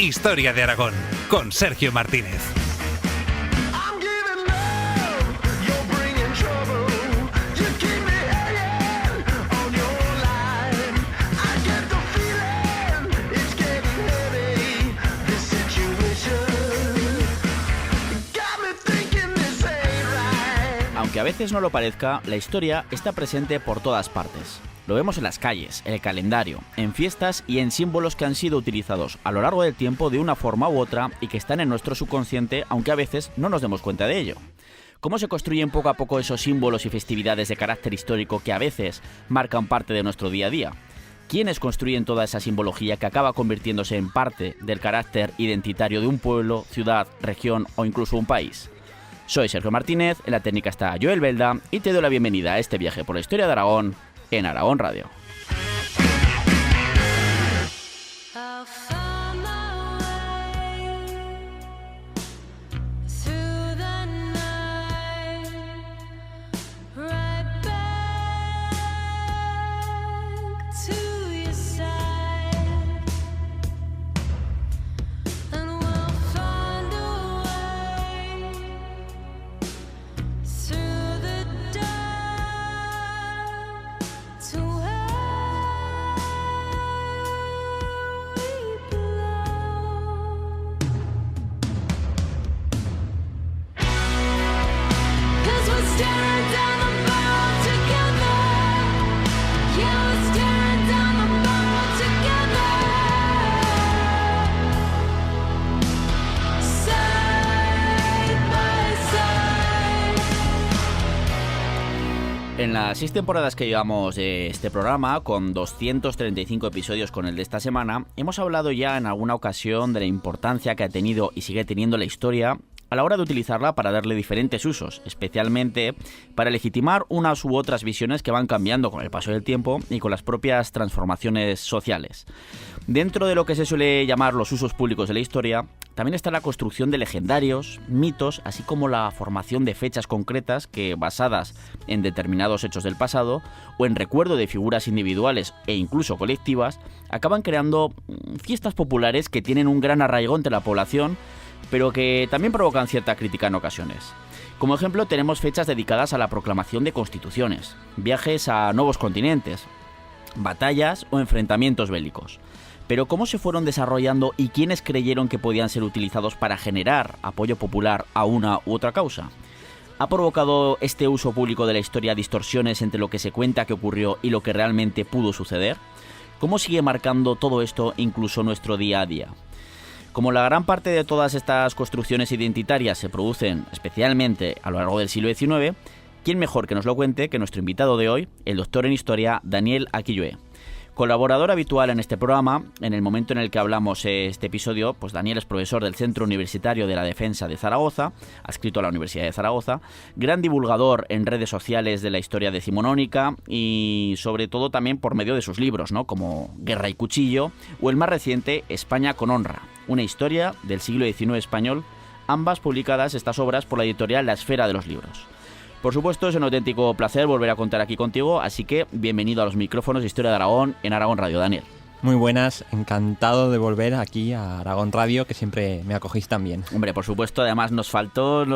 Historia de Aragón, con Sergio Martínez. Aunque a veces no lo parezca, la historia está presente por todas partes. Lo vemos en las calles, en el calendario, en fiestas y en símbolos que han sido utilizados a lo largo del tiempo de una forma u otra y que están en nuestro subconsciente, aunque a veces no nos demos cuenta de ello. ¿Cómo se construyen poco a poco esos símbolos y festividades de carácter histórico que a veces marcan parte de nuestro día a día? ¿Quiénes construyen toda esa simbología que acaba convirtiéndose en parte del carácter identitario de un pueblo, ciudad, región o incluso un país? Soy Sergio Martínez, en la técnica está Joel Belda y te doy la bienvenida a este viaje por la historia de Aragón en Aragón Radio. En las 6 temporadas que llevamos de este programa, con 235 episodios con el de esta semana, hemos hablado ya en alguna ocasión de la importancia que ha tenido y sigue teniendo la historia a la hora de utilizarla para darle diferentes usos, especialmente para legitimar unas u otras visiones que van cambiando con el paso del tiempo y con las propias transformaciones sociales. Dentro de lo que se suele llamar los usos públicos de la historia, también está la construcción de legendarios, mitos, así como la formación de fechas concretas que, basadas en determinados hechos del pasado o en recuerdo de figuras individuales e incluso colectivas, acaban creando fiestas populares que tienen un gran arraigo entre la población, pero que también provocan cierta crítica en ocasiones. Como ejemplo, tenemos fechas dedicadas a la proclamación de constituciones, viajes a nuevos continentes, batallas o enfrentamientos bélicos. Pero ¿cómo se fueron desarrollando y quiénes creyeron que podían ser utilizados para generar apoyo popular a una u otra causa? ¿Ha provocado este uso público de la historia distorsiones entre lo que se cuenta que ocurrió y lo que realmente pudo suceder? ¿Cómo sigue marcando todo esto incluso nuestro día a día? Como la gran parte de todas estas construcciones identitarias se producen especialmente a lo largo del siglo XIX, ¿quién mejor que nos lo cuente que nuestro invitado de hoy, el doctor en Historia Daniel Aquilloé? Colaborador habitual en este programa, en el momento en el que hablamos este episodio, pues Daniel es profesor del Centro Universitario de la Defensa de Zaragoza, adscrito a la Universidad de Zaragoza, gran divulgador en redes sociales de la historia decimonónica y sobre todo también por medio de sus libros, ¿no?, como Guerra y Cuchillo o el más reciente España con honra, una historia del siglo XIX español, ambas publicadas estas obras por la editorial La Esfera de los Libros. Por supuesto, es un auténtico placer volver a contar aquí contigo, así que bienvenido a los micrófonos de Historia de Aragón en Aragón Radio, Daniel. Muy buenas, encantado de volver aquí a Aragón Radio, que siempre me acogéis tan bien. Hombre, por supuesto, además nos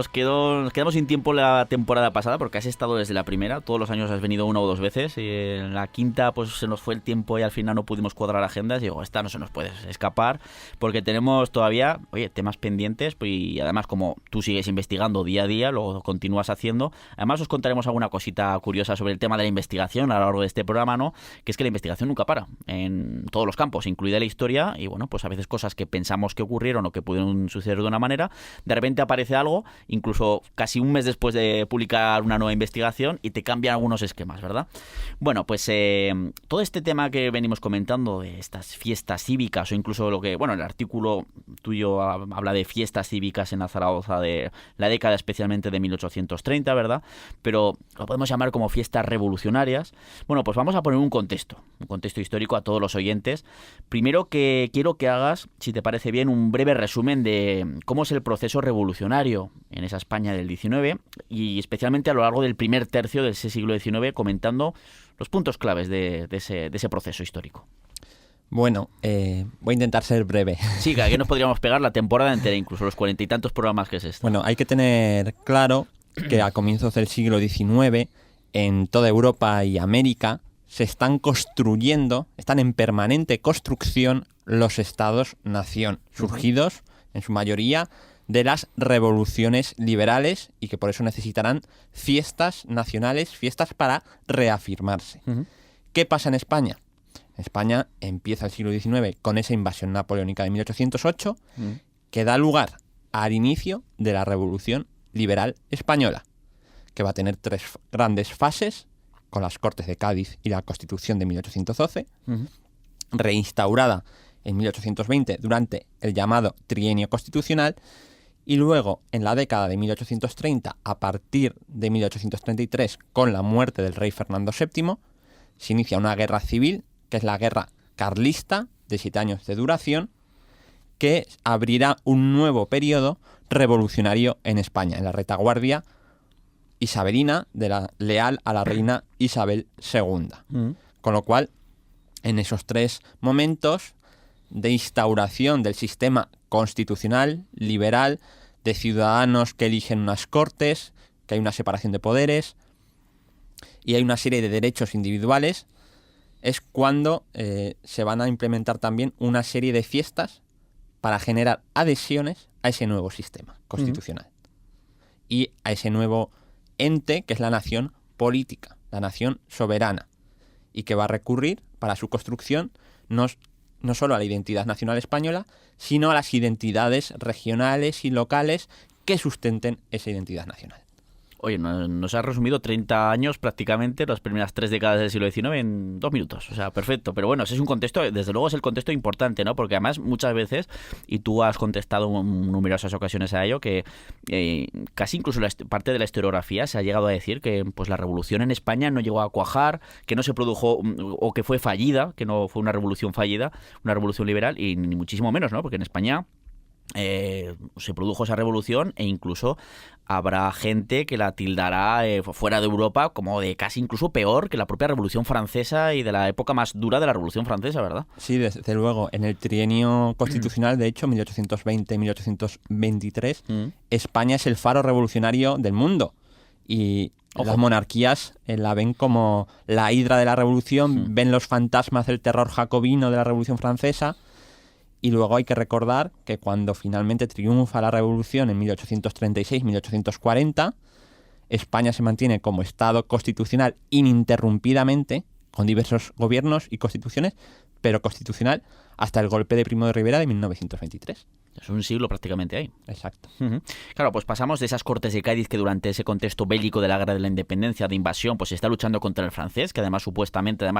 quedamos sin tiempo la temporada pasada porque has estado desde la primera, todos los años has venido 1 o 2 veces y en la quinta pues se nos fue el tiempo y al final no pudimos cuadrar agendas y digo, esta no se nos puede escapar porque tenemos todavía, temas pendientes pues, y además como tú sigues investigando día a día, lo continúas haciendo, además os contaremos alguna cosita curiosa sobre el tema de la investigación a lo largo de este programa, ¿no? Que es que la investigación nunca para en todos los campos, incluida la historia, y bueno, pues a veces cosas que pensamos que ocurrieron o que pudieron suceder de una manera, de repente aparece algo, incluso casi un mes después de publicar una nueva investigación y te cambian algunos esquemas, ¿verdad? Bueno, pues todo este tema que venimos comentando de estas fiestas cívicas o incluso lo que, bueno, el artículo tuyo habla de fiestas cívicas en la Zaragoza de la década especialmente de 1830, ¿verdad? Pero lo podemos llamar como fiestas revolucionarias. Bueno, pues vamos a poner un contexto histórico a todos los oyentes. Primero que quiero que hagas, si te parece bien, un breve resumen de cómo es el proceso revolucionario en esa España del XIX y especialmente a lo largo del primer tercio del siglo XIX, comentando los puntos claves de ese proceso histórico. Bueno, voy a intentar ser breve. Sí, que aquí nos podríamos pegar la temporada entera, incluso los 40 y tantos programas que es esto. Bueno, hay que tener claro que a comienzos del siglo XIX, en toda Europa y América, se están construyendo, están en permanente construcción los estados-nación, surgidos, en su mayoría, de las revoluciones liberales y que por eso necesitarán fiestas nacionales, fiestas para reafirmarse. ¿Qué pasa en España? España empieza el siglo XIX con esa invasión napoleónica de 1808 que da lugar al inicio de la Revolución Liberal Española, que va a tener 3 grandes fases, con las Cortes de Cádiz y la Constitución de 1812, reinstaurada en 1820 durante el llamado Trienio Constitucional, y luego en la década de 1830, a partir de 1833, con la muerte del rey Fernando VII, se inicia una guerra civil, que es la Guerra Carlista, de 7 años de duración, que abrirá un nuevo periodo revolucionario en España, en la retaguardia isabelina, leal a la reina Isabel II. Con lo cual, en esos 3 momentos de instauración del sistema constitucional, liberal, de ciudadanos que eligen unas cortes, que hay una separación de poderes y hay una serie de derechos individuales, es cuando se van a implementar también una serie de fiestas para generar adhesiones a ese nuevo sistema constitucional y a ese nuevo ente que es la nación política, la nación soberana, y que va a recurrir para su construcción no solo a la identidad nacional española, sino a las identidades regionales y locales que sustenten esa identidad nacional. Oye, nos has resumido 30 años prácticamente, las primeras 3 décadas del siglo XIX en 2 minutos. O sea, perfecto. Pero bueno, ese es un contexto, desde luego es el contexto importante, ¿no? Porque además muchas veces, y tú has contestado en numerosas ocasiones a ello, que casi incluso parte de la historiografía se ha llegado a decir que pues la revolución en España no llegó a cuajar, que no se produjo o que fue fallida, que no fue una revolución fallida, una revolución liberal, y ni muchísimo menos, ¿no? Porque en España se produjo esa revolución e incluso habrá gente que la tildará fuera de Europa como de casi incluso peor que la propia Revolución Francesa y de la época más dura de la Revolución Francesa, ¿verdad? Sí, desde luego. En el trienio constitucional, de hecho, 1820-1823, España es el faro revolucionario del mundo. Y las monarquías la ven como la hidra de la revolución, ven los fantasmas del terror jacobino de la Revolución Francesa. Y luego hay que recordar que cuando finalmente triunfa la revolución en 1836-1840, España se mantiene como Estado constitucional ininterrumpidamente, con diversos gobiernos y constituciones, pero constitucional hasta el golpe de Primo de Rivera de 1923. Es un siglo prácticamente ahí. Exacto. Claro, pues pasamos de esas Cortes de Cádiz que durante ese contexto bélico de la Guerra de la Independencia, de invasión, pues se está luchando contra el francés, que además supuestamente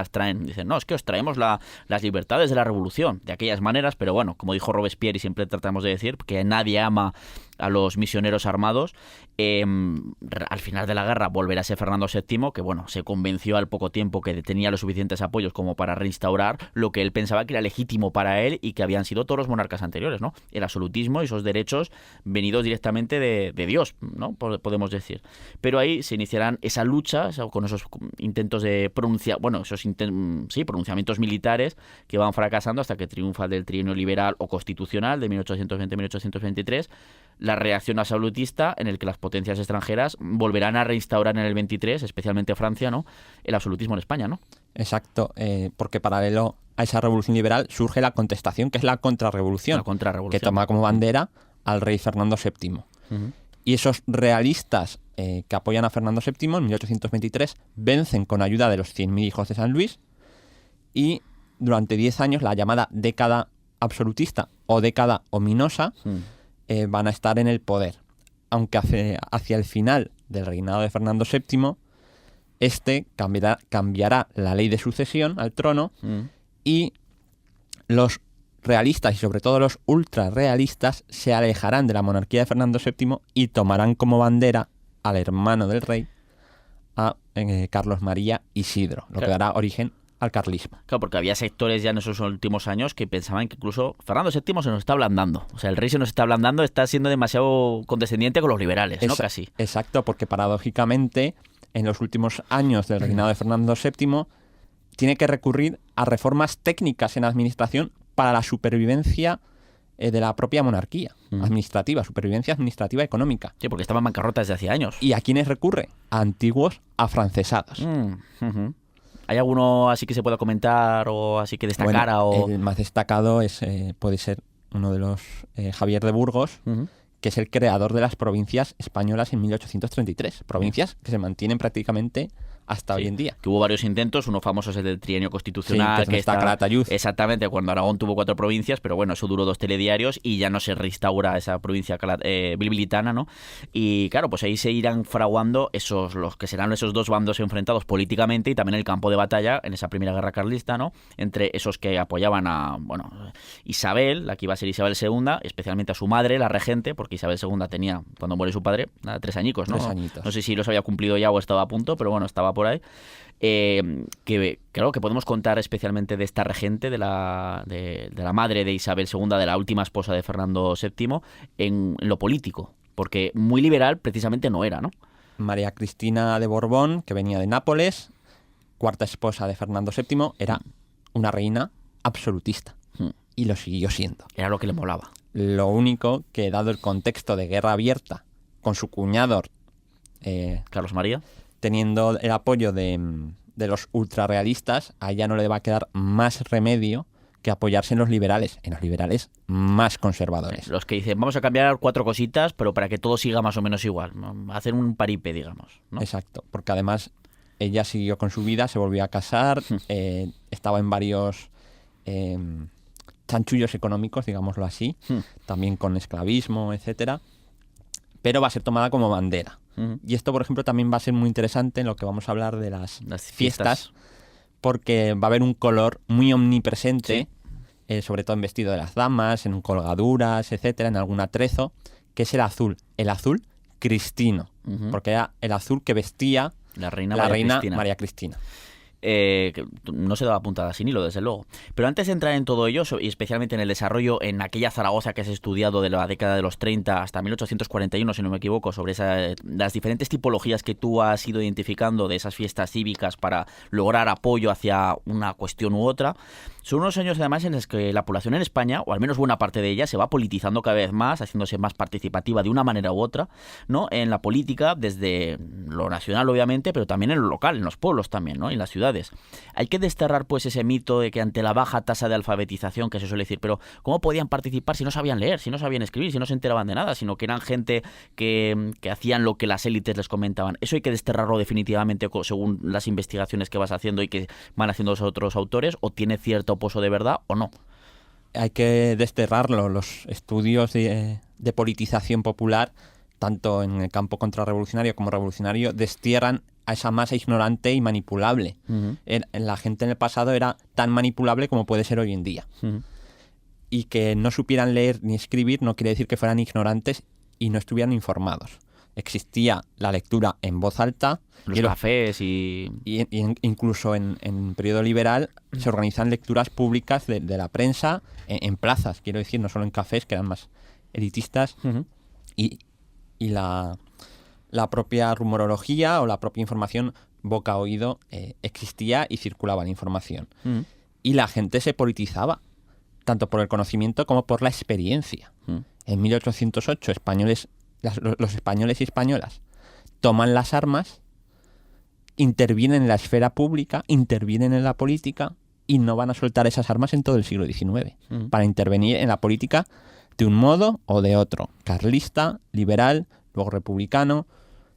dicen, no, es que os traemos las libertades de la revolución, de aquellas maneras, pero bueno, como dijo Robespierre y siempre tratamos de decir, que nadie ama a los misioneros armados. Al final de la guerra volverá a ser Fernando VII, que bueno, se convenció al poco tiempo que tenía los suficientes apoyos como para reinstaurar lo que él pensaba que era legítimo para él y que habían sido todos los monarcas anteriores, ¿no? El absolutismo y esos derechos venidos directamente de Dios, ¿no? Podemos decir. Pero ahí se iniciarán esa lucha con esos intentos de pronunciamientos militares que van fracasando hasta que triunfa el del trienio liberal o constitucional de 1820-1823, la reacción absolutista en el que las potencias extranjeras volverán a reinstaurar en el 23, especialmente Francia, ¿no?, el absolutismo en España, ¿no? Exacto, porque paralelo a esa revolución liberal surge la contestación, que es la contrarrevolución, que toma como bandera al rey Fernando VII. Y esos realistas que apoyan a Fernando VII en 1823 vencen con ayuda de los 100.000 hijos de San Luis y durante 10 años la llamada década absolutista o década ominosa van a estar en el poder. Aunque hacia el final del reinado de Fernando VII, cambiará la ley de sucesión al trono y los realistas y sobre todo los ultrarrealistas se alejarán de la monarquía de Fernando VII y tomarán como bandera al hermano del rey, a Carlos María Isidro, lo que dará origen al carlismo. Claro, porque había sectores ya en esos últimos años que pensaban que incluso Fernando VII se nos está ablandando. O sea, el rey se nos está ablandando, está siendo demasiado condescendiente con los liberales, ¿no? Casi. Exacto, porque paradójicamente en los últimos años del reinado de Fernando VII tiene que recurrir a reformas técnicas en la administración para la supervivencia de la propia monarquía administrativa, supervivencia administrativa económica. Sí, porque estaba en bancarrota desde hacía años. ¿Y a quiénes recurre? A antiguos afrancesados. ¿Hay alguno así que se pueda comentar o así que destacara? Bueno, el más destacado puede ser uno de los Javier de Burgos, que es el creador de las provincias españolas en 1833. Provincias que se mantienen prácticamente hasta hoy en día. Que hubo varios intentos, uno famoso es el del trienio constitucional. Sí, que está Calatayud. Exactamente, cuando Aragón tuvo 4 provincias, pero bueno, eso duró 2 telediarios y ya no se reinstaura esa provincia bilbilitana, ¿no? Y claro, pues ahí se irán fraguando los que serán esos 2 bandos enfrentados políticamente y también el campo de batalla en esa primera guerra carlista, ¿no? Entre esos que apoyaban a, Isabel, la que iba a ser Isabel II, especialmente a su madre, la regente, porque Isabel II tenía, cuando muere su padre, 3 añicos, ¿no? 3 añitos. No sé si los había cumplido ya o estaba a punto, pero bueno, estaba por ahí. Que claro, que podemos contar especialmente de esta regente, de la madre de Isabel II, de la última esposa de Fernando VII, en lo político, porque muy liberal precisamente no era, ¿no? María Cristina de Borbón, que venía de Nápoles, cuarta esposa de Fernando VII, era una reina absolutista y lo siguió siendo. Era lo que le molaba. Lo único que, dado el contexto de guerra abierta con su cuñado Carlos María, teniendo el apoyo de los ultrarrealistas, a ella no le va a quedar más remedio que apoyarse en los liberales más conservadores. Los que dicen, vamos a cambiar 4 cositas, pero para que todo siga más o menos igual, ¿no? Hacer un paripé, digamos, ¿no? Exacto, porque además ella siguió con su vida, se volvió a casar, estaba en varios chanchullos económicos, digámoslo así, también con esclavismo, etcétera, pero va a ser tomada como bandera. Y esto, por ejemplo, también va a ser muy interesante en lo que vamos a hablar de las fiestas, porque va a haber un color muy omnipresente, sobre todo en vestido de las damas, en colgaduras, etcétera, en algún atrezo, que es el azul cristino, porque era el azul que vestía la reina María Cristina. Que no se daba puntada sin hilo, desde luego. Pero antes de entrar en todo ello, y especialmente en el desarrollo en aquella Zaragoza que has estudiado de la década de los 30 hasta 1841, si no me equivoco, sobre las diferentes tipologías que tú has ido identificando de esas fiestas cívicas para lograr apoyo hacia una cuestión u otra, son unos años además en los que la población en España, o al menos buena parte de ella, se va politizando cada vez más, haciéndose más participativa de una manera u otra, ¿no? En la política, desde lo nacional obviamente, pero también en lo local, en los pueblos también, ¿no? En las ciudades. Hay que desterrar pues ese mito de que ante la baja tasa de alfabetización que se suele decir, pero ¿cómo podían participar si no sabían leer, si no sabían escribir, si no se enteraban de nada, sino que eran gente que hacían lo que las élites les comentaban? Eso hay que desterrarlo definitivamente según las investigaciones que vas haciendo y que van haciendo los otros autores, o tiene cierto pozo de verdad o no. Hay que desterrarlo. Los estudios de politización popular, tanto en el campo contrarrevolucionario como revolucionario, destierran a esa masa ignorante y manipulable. La gente en el pasado era tan manipulable como puede ser hoy en día. Y que no supieran leer ni escribir no quiere decir que fueran ignorantes y no estuvieran informados. Existía la lectura en voz alta. Los cafés y incluso en periodo liberal se organizan lecturas públicas de la prensa en plazas, quiero decir, no solo en cafés, que eran más elitistas. Y la propia rumorología o la propia información boca a oído existía y circulaba la información. Y la gente se politizaba, tanto por el conocimiento como por la experiencia. En 1808 los españoles y españolas toman las armas, intervienen en la esfera pública, intervienen en la política y no van a soltar esas armas en todo el siglo XIX para intervenir en la política de un modo o de otro, carlista, liberal, luego republicano,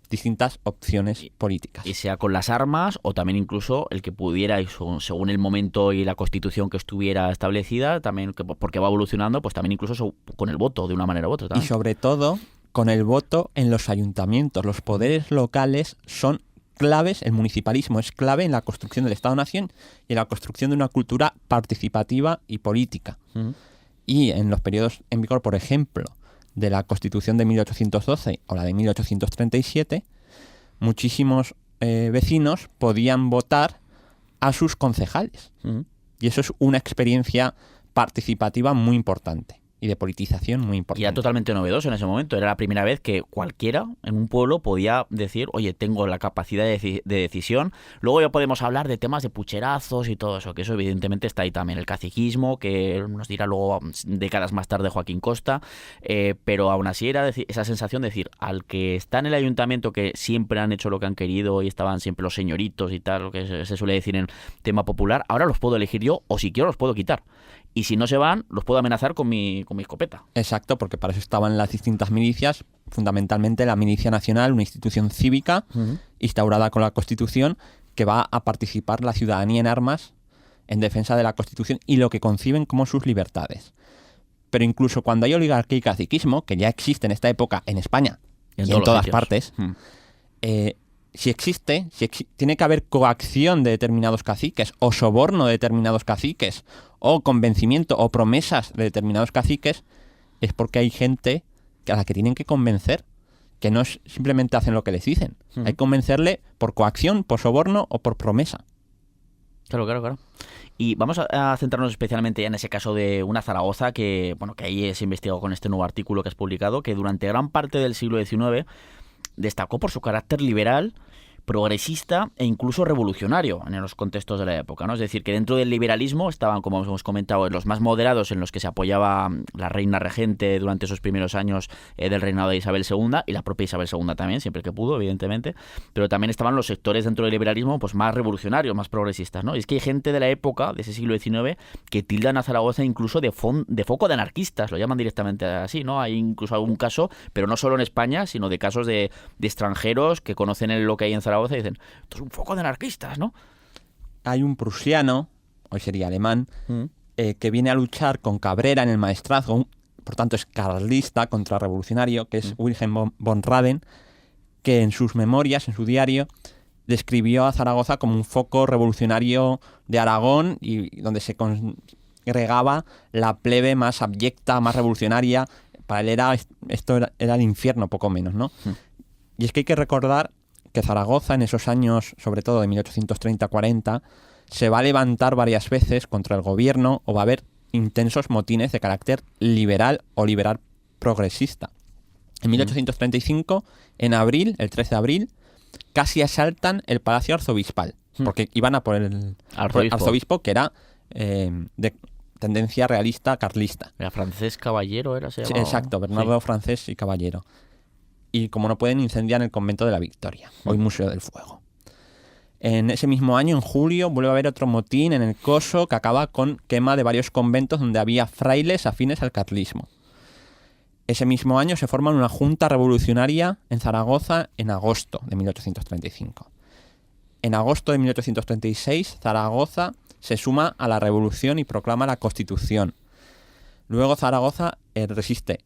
distintas opciones políticas. Y sea con las armas o también incluso el que pudiera, según el momento y la constitución que estuviera establecida, también porque va evolucionando, pues también incluso con el voto de una manera u otra. También. Y sobre todo con el voto en los ayuntamientos. Los poderes locales son claves, el municipalismo es clave en la construcción del Estado-Nación y en la construcción de una cultura participativa y política. Y en los periodos en vigor, por ejemplo, de la Constitución de 1812 o la de 1837, muchísimos vecinos podían votar a sus concejales. Y eso es una experiencia participativa muy importante. y de politización muy Y importante. era totalmente novedoso en ese momento. Era la primera vez que cualquiera en un pueblo podía decir, oye, tengo la capacidad de decisión. Luego ya podemos hablar de temas de pucherazos y todo eso, que eso evidentemente está ahí también. El caciquismo, que nos dirá luego décadas más tarde Joaquín Costa. Pero aún así era esa sensación de decir, al que está en el ayuntamiento, que siempre han hecho lo que han querido y estaban siempre los señoritos y tal, lo que se suele decir en tema popular, ahora los puedo elegir yo o si quiero los puedo quitar. Y si no se van, los puedo amenazar con mi escopeta. Exacto, porque para eso estaban las distintas milicias, fundamentalmente la Milicia Nacional, una institución cívica instaurada con la Constitución, que va a participar la ciudadanía en armas en defensa de la Constitución y lo que conciben como sus libertades. Pero incluso cuando hay oligarquía y caciquismo, que ya existe en esta época en España y en todas partes, si existe, tiene que haber coacción de determinados caciques o soborno de determinados caciques o convencimiento o promesas de determinados caciques, es porque hay gente a la que tienen que convencer, que no simplemente hacen lo que les dicen. Hay que convencerle por coacción, por soborno o por promesa. Claro. Y vamos a centrarnos especialmente en ese caso de una Zaragoza que ahí se investigó con este nuevo artículo que has publicado, que durante gran parte del siglo XIX destacó por su carácter liberal, progresista e incluso revolucionario en los contextos de la época, ¿no? Es decir, que dentro del liberalismo estaban, como hemos comentado, los más moderados en los que se apoyaba la reina regente durante esos primeros años del reinado de Isabel II y la propia Isabel II también, siempre que pudo, evidentemente, pero también estaban los sectores dentro del liberalismo pues más revolucionarios, más progresistas, ¿no? Y es que hay gente de la época, de ese siglo XIX, que tildan a Zaragoza incluso de foco de anarquistas, lo llaman directamente así, ¿no? Hay incluso algún caso, pero no solo en España, sino de casos de extranjeros que conocen lo que hay en Zaragoza y dicen, esto es un foco de anarquistas, ¿no? Hay un prusiano, hoy sería alemán, que viene a luchar con Cabrera en el maestrazgo, por tanto es carlista, contrarrevolucionario, que es Wilhelm von Raden, que en sus memorias, en su diario, describió a Zaragoza como un foco revolucionario de Aragón y donde se congregaba la plebe más abyecta, más revolucionaria. Para él esto era el infierno, poco menos, ¿no? Y es que hay que recordar que Zaragoza en esos años, sobre todo de 1830-40, se va a levantar varias veces contra el gobierno o va a haber intensos motines de carácter liberal o liberal progresista. En 1835, en abril, el 13 de abril, casi asaltan el Palacio Arzobispal, porque iban a por el arzobispo que era de tendencia realista carlista. Era Francés Caballero, se llamaba. Exacto, Bernardo Francés y Caballero. Y como no pueden, incendiar el convento de la Victoria, hoy Museo del Fuego. En ese mismo año, en julio, vuelve a haber otro motín en el Coso que acaba con quema de varios conventos donde había frailes afines al carlismo. Ese mismo año se forma una junta revolucionaria en Zaragoza en agosto de 1835. En agosto de 1836, Zaragoza se suma a la revolución y proclama la Constitución. Luego Zaragoza resiste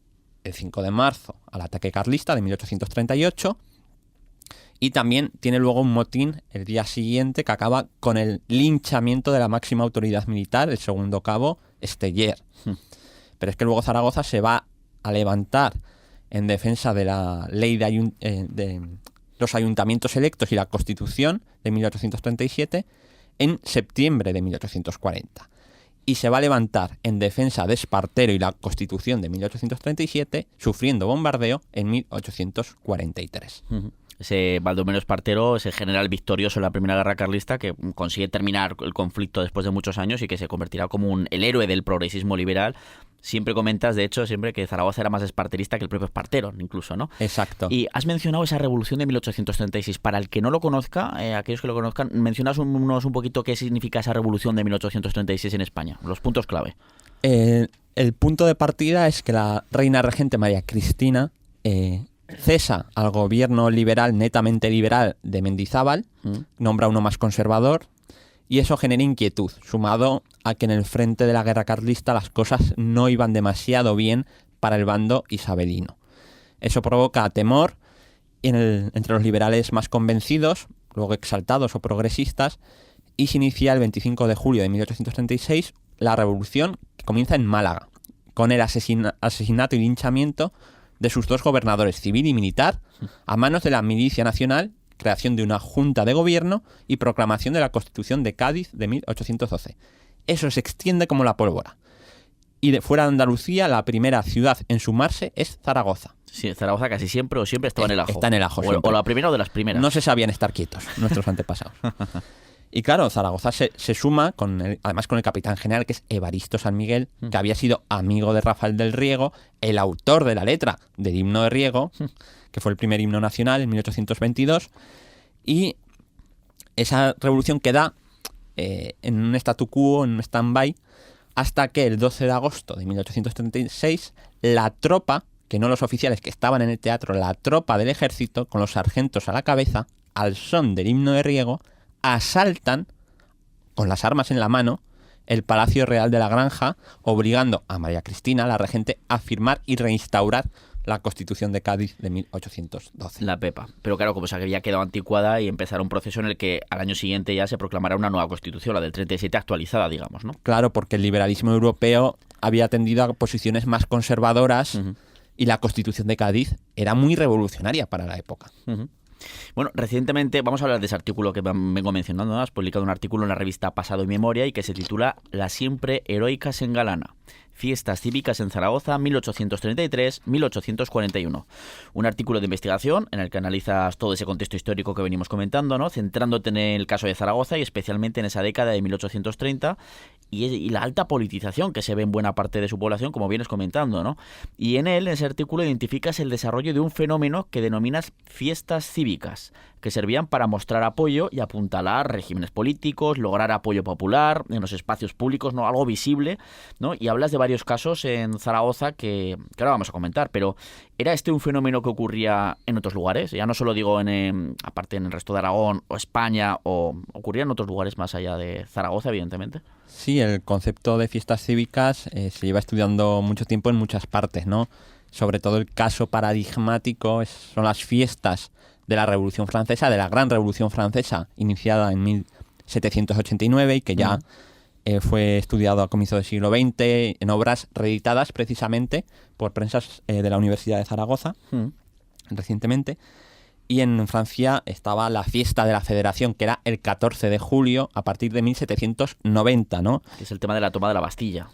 el 5 de marzo al ataque carlista de 1838 y también tiene luego un motín el día siguiente que acaba con el linchamiento de la máxima autoridad militar, el segundo cabo Esteller. Pero es que luego Zaragoza se va a levantar en defensa de la ley de los ayuntamientos electos y la Constitución de 1837 en septiembre de 1840. Y se va a levantar en defensa de Espartero y la Constitución de 1837, sufriendo bombardeo en 1843. Ese Baldomero Espartero, ese general victorioso en la Primera Guerra Carlista que consigue terminar el conflicto después de muchos años y que se convertirá como el héroe del progresismo liberal. Siempre comentas, de hecho, que Zaragoza era más esparterista que el propio Espartero, incluso, ¿no? Exacto. Y has mencionado esa revolución de 1836. Para el que no lo conozca, aquellos que lo conozcan, mencionas un poquito qué significa esa revolución de 1836 en España, los puntos clave. El punto de partida es que la reina regente María Cristina cesa al gobierno liberal, netamente liberal, de Mendizábal, nombra uno más conservador, y eso genera inquietud, sumado a que en el frente de la guerra carlista las cosas no iban demasiado bien para el bando isabelino. Eso provoca temor entre los liberales más convencidos, luego exaltados o progresistas, y se inicia el 25 de julio de 1836 la revolución que comienza en Málaga, con el asesinato y linchamiento de sus dos gobernadores, civil y militar, a manos de la Milicia Nacional, creación de una junta de gobierno y proclamación de la Constitución de Cádiz de 1812. Eso se extiende como la pólvora. y de fuera de Andalucía la primera ciudad en sumarse es Zaragoza. Sí, Zaragoza casi siempre o siempre estaba en el ajo. Está en el ajo O siempre. la primera o de las primeras. No se sabían estar quietos nuestros antepasados. Y claro, Zaragoza se suma, además con el capitán general, que es Evaristo San Miguel, que había sido amigo de Rafael del Riego, el autor de la letra del himno de Riego, que fue el primer himno nacional en 1822. Y esa revolución queda en un statu quo, en un stand-by, hasta que el 12 de agosto de 1836 la tropa, que no los oficiales que estaban en el teatro, la tropa del ejército, con los sargentos a la cabeza, al son del himno de Riego, asaltan, con las armas en la mano, el Palacio Real de la Granja, obligando a María Cristina, la regente, a firmar y reinstaurar la Constitución de Cádiz de 1812. La Pepa. Pero claro, como se había quedado anticuada y empezará un proceso en el que al año siguiente ya se proclamará una nueva Constitución, la del 37 actualizada, digamos, ¿no? Claro, porque el liberalismo europeo había tendido a posiciones más conservadoras y la Constitución de Cádiz era muy revolucionaria para la época. Bueno, recientemente vamos a hablar de ese artículo que vengo mencionando, ¿no? Has publicado un artículo en la revista Pasado y Memoria y que se titula La siempre heroica se engalana. Fiestas cívicas en Zaragoza, 1833-1841. Un artículo de investigación en el que analizas todo ese contexto histórico que venimos comentando, ¿no? Centrándote en el caso de Zaragoza y especialmente en esa década de 1830 y la alta politización que se ve en buena parte de su población, como vienes comentando, ¿no? Y en él, en ese artículo, identificas el desarrollo de un fenómeno que denominas fiestas cívicas, que servían para mostrar apoyo y apuntalar regímenes políticos, lograr apoyo popular en los espacios públicos, ¿no? Algo visible, ¿no? Y hablas de varios casos en Zaragoza que ahora vamos a comentar, pero ¿era este un fenómeno que ocurría en otros lugares? Ya no solo digo aparte en el resto de Aragón o España, o ocurría en otros lugares más allá de Zaragoza, evidentemente. Sí, el concepto de fiestas cívicas se lleva estudiando mucho tiempo en muchas partes, ¿no? Sobre todo el caso paradigmático son las fiestas de la Revolución Francesa, de la Gran Revolución Francesa, iniciada en 1789 y que ya fue estudiado a comienzos del siglo XX en obras reeditadas precisamente por prensas de la Universidad de Zaragoza recientemente. Y en Francia estaba la fiesta de la Federación, que era el 14 de julio a partir de 1790, ¿no? Que es el tema de la toma de la Bastilla.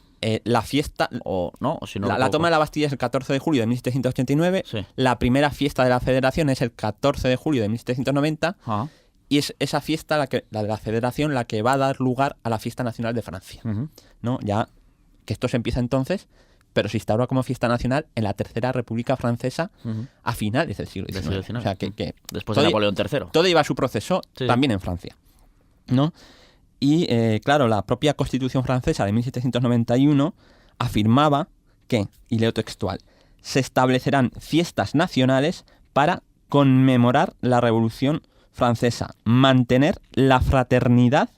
La fiesta... O, ¿no? O si no la toma de la Bastilla es el 14 de julio de 1789. Sí. La primera fiesta de la Federación es el 14 de julio de 1790. Ajá. Y es esa fiesta, la de la Federación, la que va a dar lugar a la fiesta nacional de Francia. ¿No? Ya que esto se empieza entonces, pero se instaura como fiesta nacional en la Tercera República Francesa a finales del siglo XIX. O sea, que después de Napoleón III. Todo lleva su proceso también en Francia, ¿no? Y claro, la propia Constitución francesa de 1791 afirmaba que, y leo textual, se establecerán fiestas nacionales para conmemorar la Revolución Francesa, mantener la fraternidad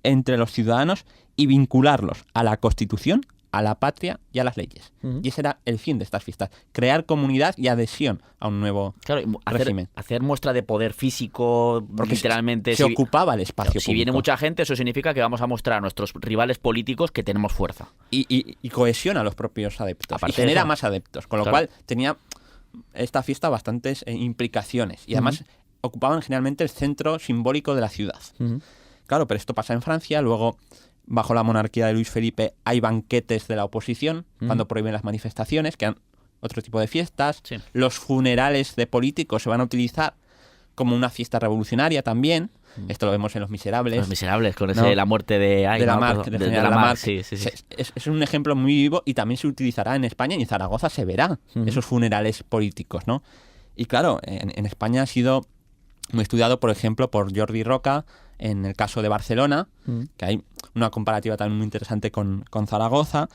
entre los ciudadanos y vincularlos a la Constitución, a la patria y a las leyes. Y ese era el fin de estas fiestas, crear comunidad y adhesión a un nuevo régimen. Hacer muestra de poder físico, porque literalmente... Se ocupaba el espacio público. Si viene mucha gente, eso significa que vamos a mostrar a nuestros rivales políticos que tenemos fuerza. Y cohesiona a los propios adeptos. Aparte y genera eso, más adeptos, con lo cual tenía esta fiesta bastantes implicaciones. Y además ocupaban generalmente el centro simbólico de la ciudad. Claro, pero esto pasa en Francia, luego... Bajo la monarquía de Luis Felipe hay banquetes de la oposición cuando prohíben las manifestaciones, que han otro tipo de fiestas. Sí. Los funerales de políticos se van a utilizar como una fiesta revolucionaria también. Esto lo vemos en Los Miserables. Los Miserables, con ¿no? la muerte de Lamarck. de Lamarck. Sí. Es un ejemplo muy vivo y también se utilizará en España y en Zaragoza se verá esos funerales políticos, ¿no? Y claro, en España ha sido muy estudiado, por ejemplo, por Jordi Roca, en el caso de Barcelona, que hay una comparativa también muy interesante con Zaragoza,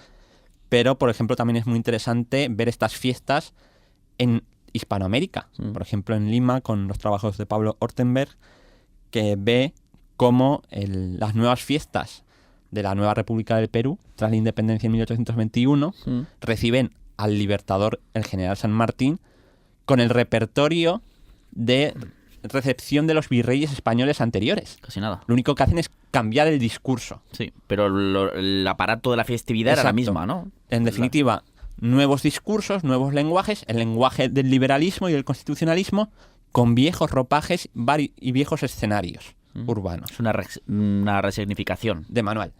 pero, por ejemplo, también es muy interesante ver estas fiestas en Hispanoamérica, por ejemplo, en Lima, con los trabajos de Pablo Ortenberg, que ve cómo las nuevas fiestas de la nueva República del Perú, tras la independencia en 1821, reciben al libertador, el general San Martín, con el repertorio de recepción de los virreyes españoles anteriores. Casi nada. Lo único que hacen es cambiar el discurso. Sí, pero el aparato de la festividad era la misma, ¿no? En definitiva, nuevos discursos, nuevos lenguajes, el lenguaje del liberalismo y del constitucionalismo, con viejos ropajes y viejos escenarios. urbanos. Es una resignificación. De manual.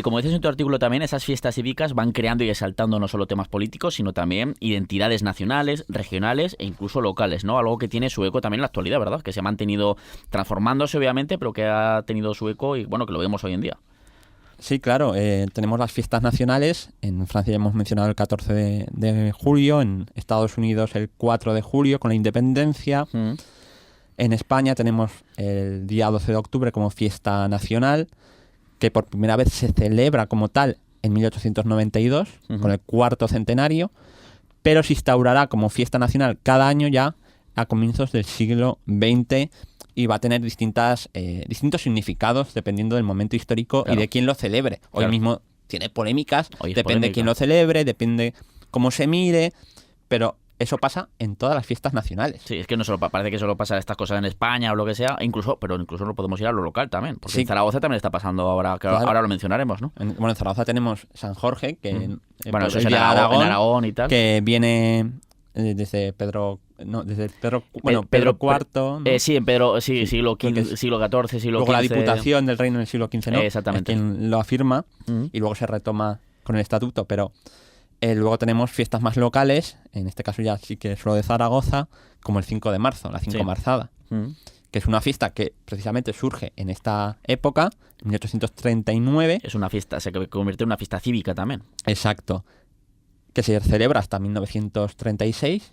Como dices en tu artículo también, esas fiestas cívicas van creando y exaltando no solo temas políticos, sino también identidades nacionales, regionales e incluso locales, ¿no? Algo que tiene su eco también en la actualidad, ¿verdad? Que se ha mantenido transformándose, obviamente, pero que ha tenido su eco y, bueno, que lo vemos hoy en día. Sí, claro. Tenemos las fiestas nacionales. En Francia ya hemos mencionado el 14 de julio. En Estados Unidos el 4 de julio con la independencia. En España tenemos el día 12 de octubre como fiesta nacional, que por primera vez se celebra como tal en 1892, con el cuarto centenario, pero se instaurará como fiesta nacional cada año ya a comienzos del siglo XX y va a tener distintos significados dependiendo del momento histórico y de quién lo celebre. Hoy mismo tiene polémicas, depende de quién lo celebre, depende cómo se mire, pero eso pasa en todas las fiestas nacionales. Sí, es que no solo parece que solo pasa estas cosas en España o lo que sea, pero incluso no podemos ir a lo local también, porque en Zaragoza también está pasando ahora, que ahora lo mencionaremos, ¿no? En Zaragoza tenemos San Jorge, que bueno, eso es en Aragón y tal, que viene desde Pedro IV, ¿no? Sí, en Pedro, sí, siglo XV, siglo XIV, siglo luego XV. La Diputación del Reino del siglo XV, ¿no? Exactamente. Es quien lo afirma y luego se retoma con el estatuto, pero luego tenemos fiestas más locales, en este caso ya sí que es lo de Zaragoza, como el 5 de marzo, la 5 Marzada, que es una fiesta que precisamente surge en esta época, en 1839. Es una fiesta, se convierte en una fiesta cívica también. Exacto. Que se celebra hasta 1936,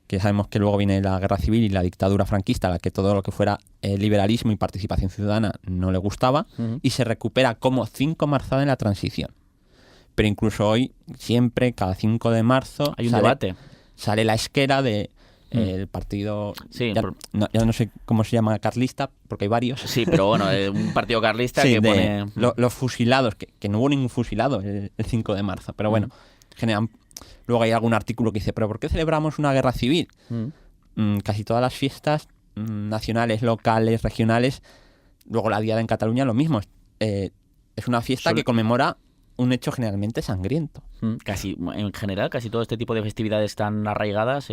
que sabemos que luego viene la guerra civil y la dictadura franquista, a la que todo lo que fuera liberalismo y participación ciudadana no le gustaba, y se recupera como 5 Marzada en la transición. Pero incluso hoy, siempre, cada 5 de marzo, hay un debate. Sale la esquera de el partido, sí, ya no sé cómo se llama, carlista, porque hay varios. Sí, pero bueno, un partido carlista sí, que pone... Los fusilados, que no hubo ningún fusilado el 5 de marzo, pero bueno, generan... Luego hay algún artículo que dice, ¿pero por qué celebramos una guerra civil? Casi todas las fiestas nacionales, locales, regionales, luego la Diada en Cataluña, lo mismo. Es una fiesta que conmemora un hecho generalmente sangriento. En general, casi todo este tipo de festividades tan arraigadas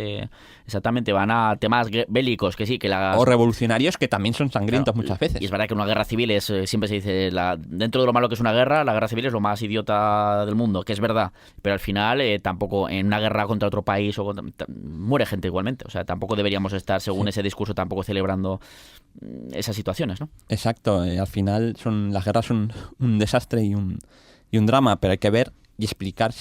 exactamente van a temas bélicos, que sí, que o revolucionarios que también son sangrientos muchas veces. Y es verdad que una guerra civil es, siempre se dice, dentro de lo malo que es una guerra, la guerra civil es lo más idiota del mundo, que es verdad, pero al final tampoco en una guerra contra otro país muere gente igualmente, o sea, tampoco deberíamos estar, según ese discurso, tampoco celebrando esas situaciones, ¿no? Exacto, al final las guerras son un desastre y un drama, pero hay que ver y explicar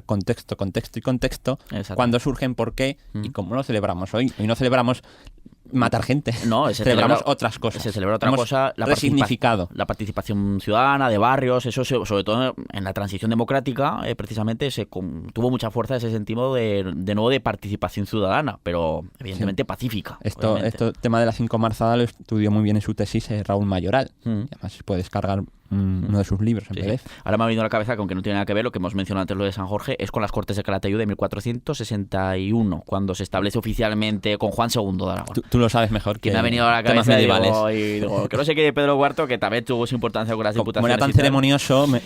contexto y contexto, cuándo surgen, por qué y cómo lo celebramos hoy. Hoy no celebramos matar gente, celebramos otras cosas. Se celebra otra cosa, la participación ciudadana, de barrios, eso sobre todo en la transición democrática, precisamente tuvo mucha fuerza ese sentido de nuevo de participación ciudadana, pero evidentemente pacífica. Esto tema de la 5 Marzada lo estudió muy bien en su tesis Raúl Mayoral, y además se puede descargar uno de sus libros en PDF. Sí. Ahora me ha venido a la cabeza, que aunque no tiene nada que ver, lo que hemos mencionado antes, lo de San Jorge, es con las Cortes de Calatayud de 1461, cuando se establece oficialmente con Juan II de Aragón. Tú lo sabes mejor que me ha venido a la cabeza y digo, que no sé qué de Pedro IV, que también tuvo su importancia con las diputaciones. Como era tan ceremonioso, me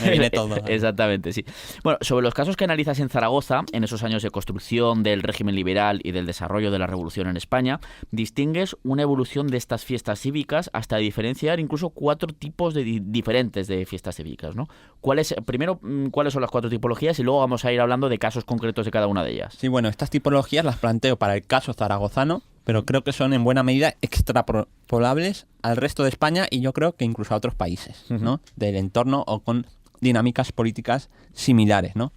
viene todo. Exactamente, sí. Bueno, sobre los casos que analizas en Zaragoza, en esos años de construcción del régimen liberal y del desarrollo de la revolución en España, distingues una evolución de estas fiestas cívicas hasta diferenciar incluso 4 tipos diferentes de fiestas cívicas, ¿no? Primero, ¿cuáles son las 4 tipologías? Y luego vamos a ir hablando de casos concretos de cada una de ellas. Sí, bueno, estas tipologías las planteo para el caso zaragozano, pero creo que son en buena medida extrapolables al resto de España y yo creo que incluso a otros países, ¿no? Del entorno o con dinámicas políticas similares, ¿no?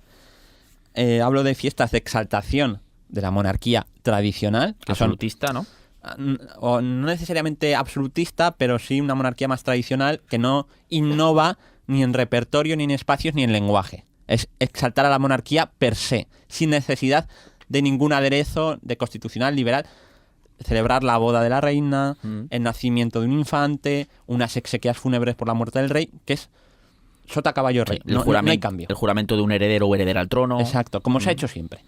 Hablo de fiestas de exaltación de la monarquía tradicional. Que absolutista, ¿no? O no necesariamente absolutista, pero sí una monarquía más tradicional que no innova ni en repertorio, ni en espacios, ni en lenguaje. Es exaltar a la monarquía per se, sin necesidad de ningún aderezo de constitucional liberal. Celebrar la boda de la reina, el nacimiento de un infante, unas exequias fúnebres por la muerte del rey, que es sota, caballo, rey. No hay cambio. El juramento de un heredero o heredera al trono. Exacto, como se ha hecho siempre.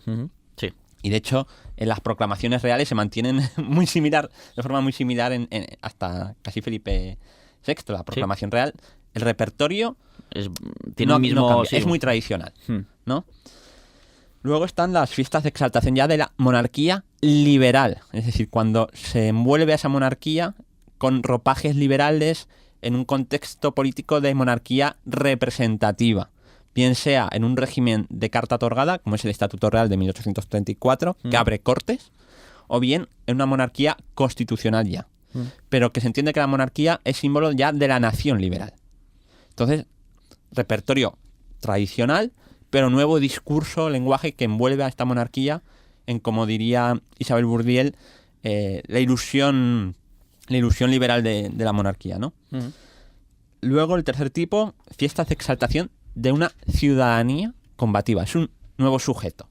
Sí. Y de hecho, en las proclamaciones reales se mantienen de forma muy similar hasta casi Felipe VI, la proclamación real. El repertorio tiene mismo, cambia, es muy tradicional, ¿no? Luego están las fiestas de exaltación ya de la monarquía liberal, es decir, cuando se envuelve a esa monarquía con ropajes liberales en un contexto político de monarquía representativa, bien sea en un régimen de carta otorgada, como es el Estatuto Real de 1834, que abre cortes, o bien en una monarquía constitucional ya, pero que se entiende que la monarquía es símbolo ya de la nación liberal. Entonces, repertorio tradicional, pero nuevo discurso, lenguaje que envuelve a esta monarquía en, como diría Isabel Bourdieu, la ilusión liberal de la monarquía, ¿no? Luego, el tercer tipo, fiestas de exaltación de una ciudadanía combativa. Es un nuevo sujeto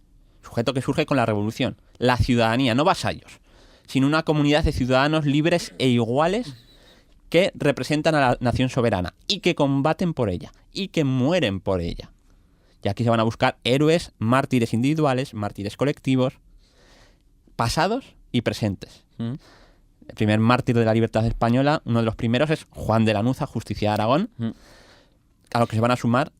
que surge con la revolución. La ciudadanía, no vasallos, sino una comunidad de ciudadanos libres e iguales que representan a la nación soberana y que combaten por ella y que mueren por ella. Y aquí se van a buscar héroes, mártires individuales, mártires colectivos, pasados y presentes. El primer mártir de la libertad española, uno de los primeros, es Juan de Lanuza, Justicia de Aragón, a lo que se van a sumar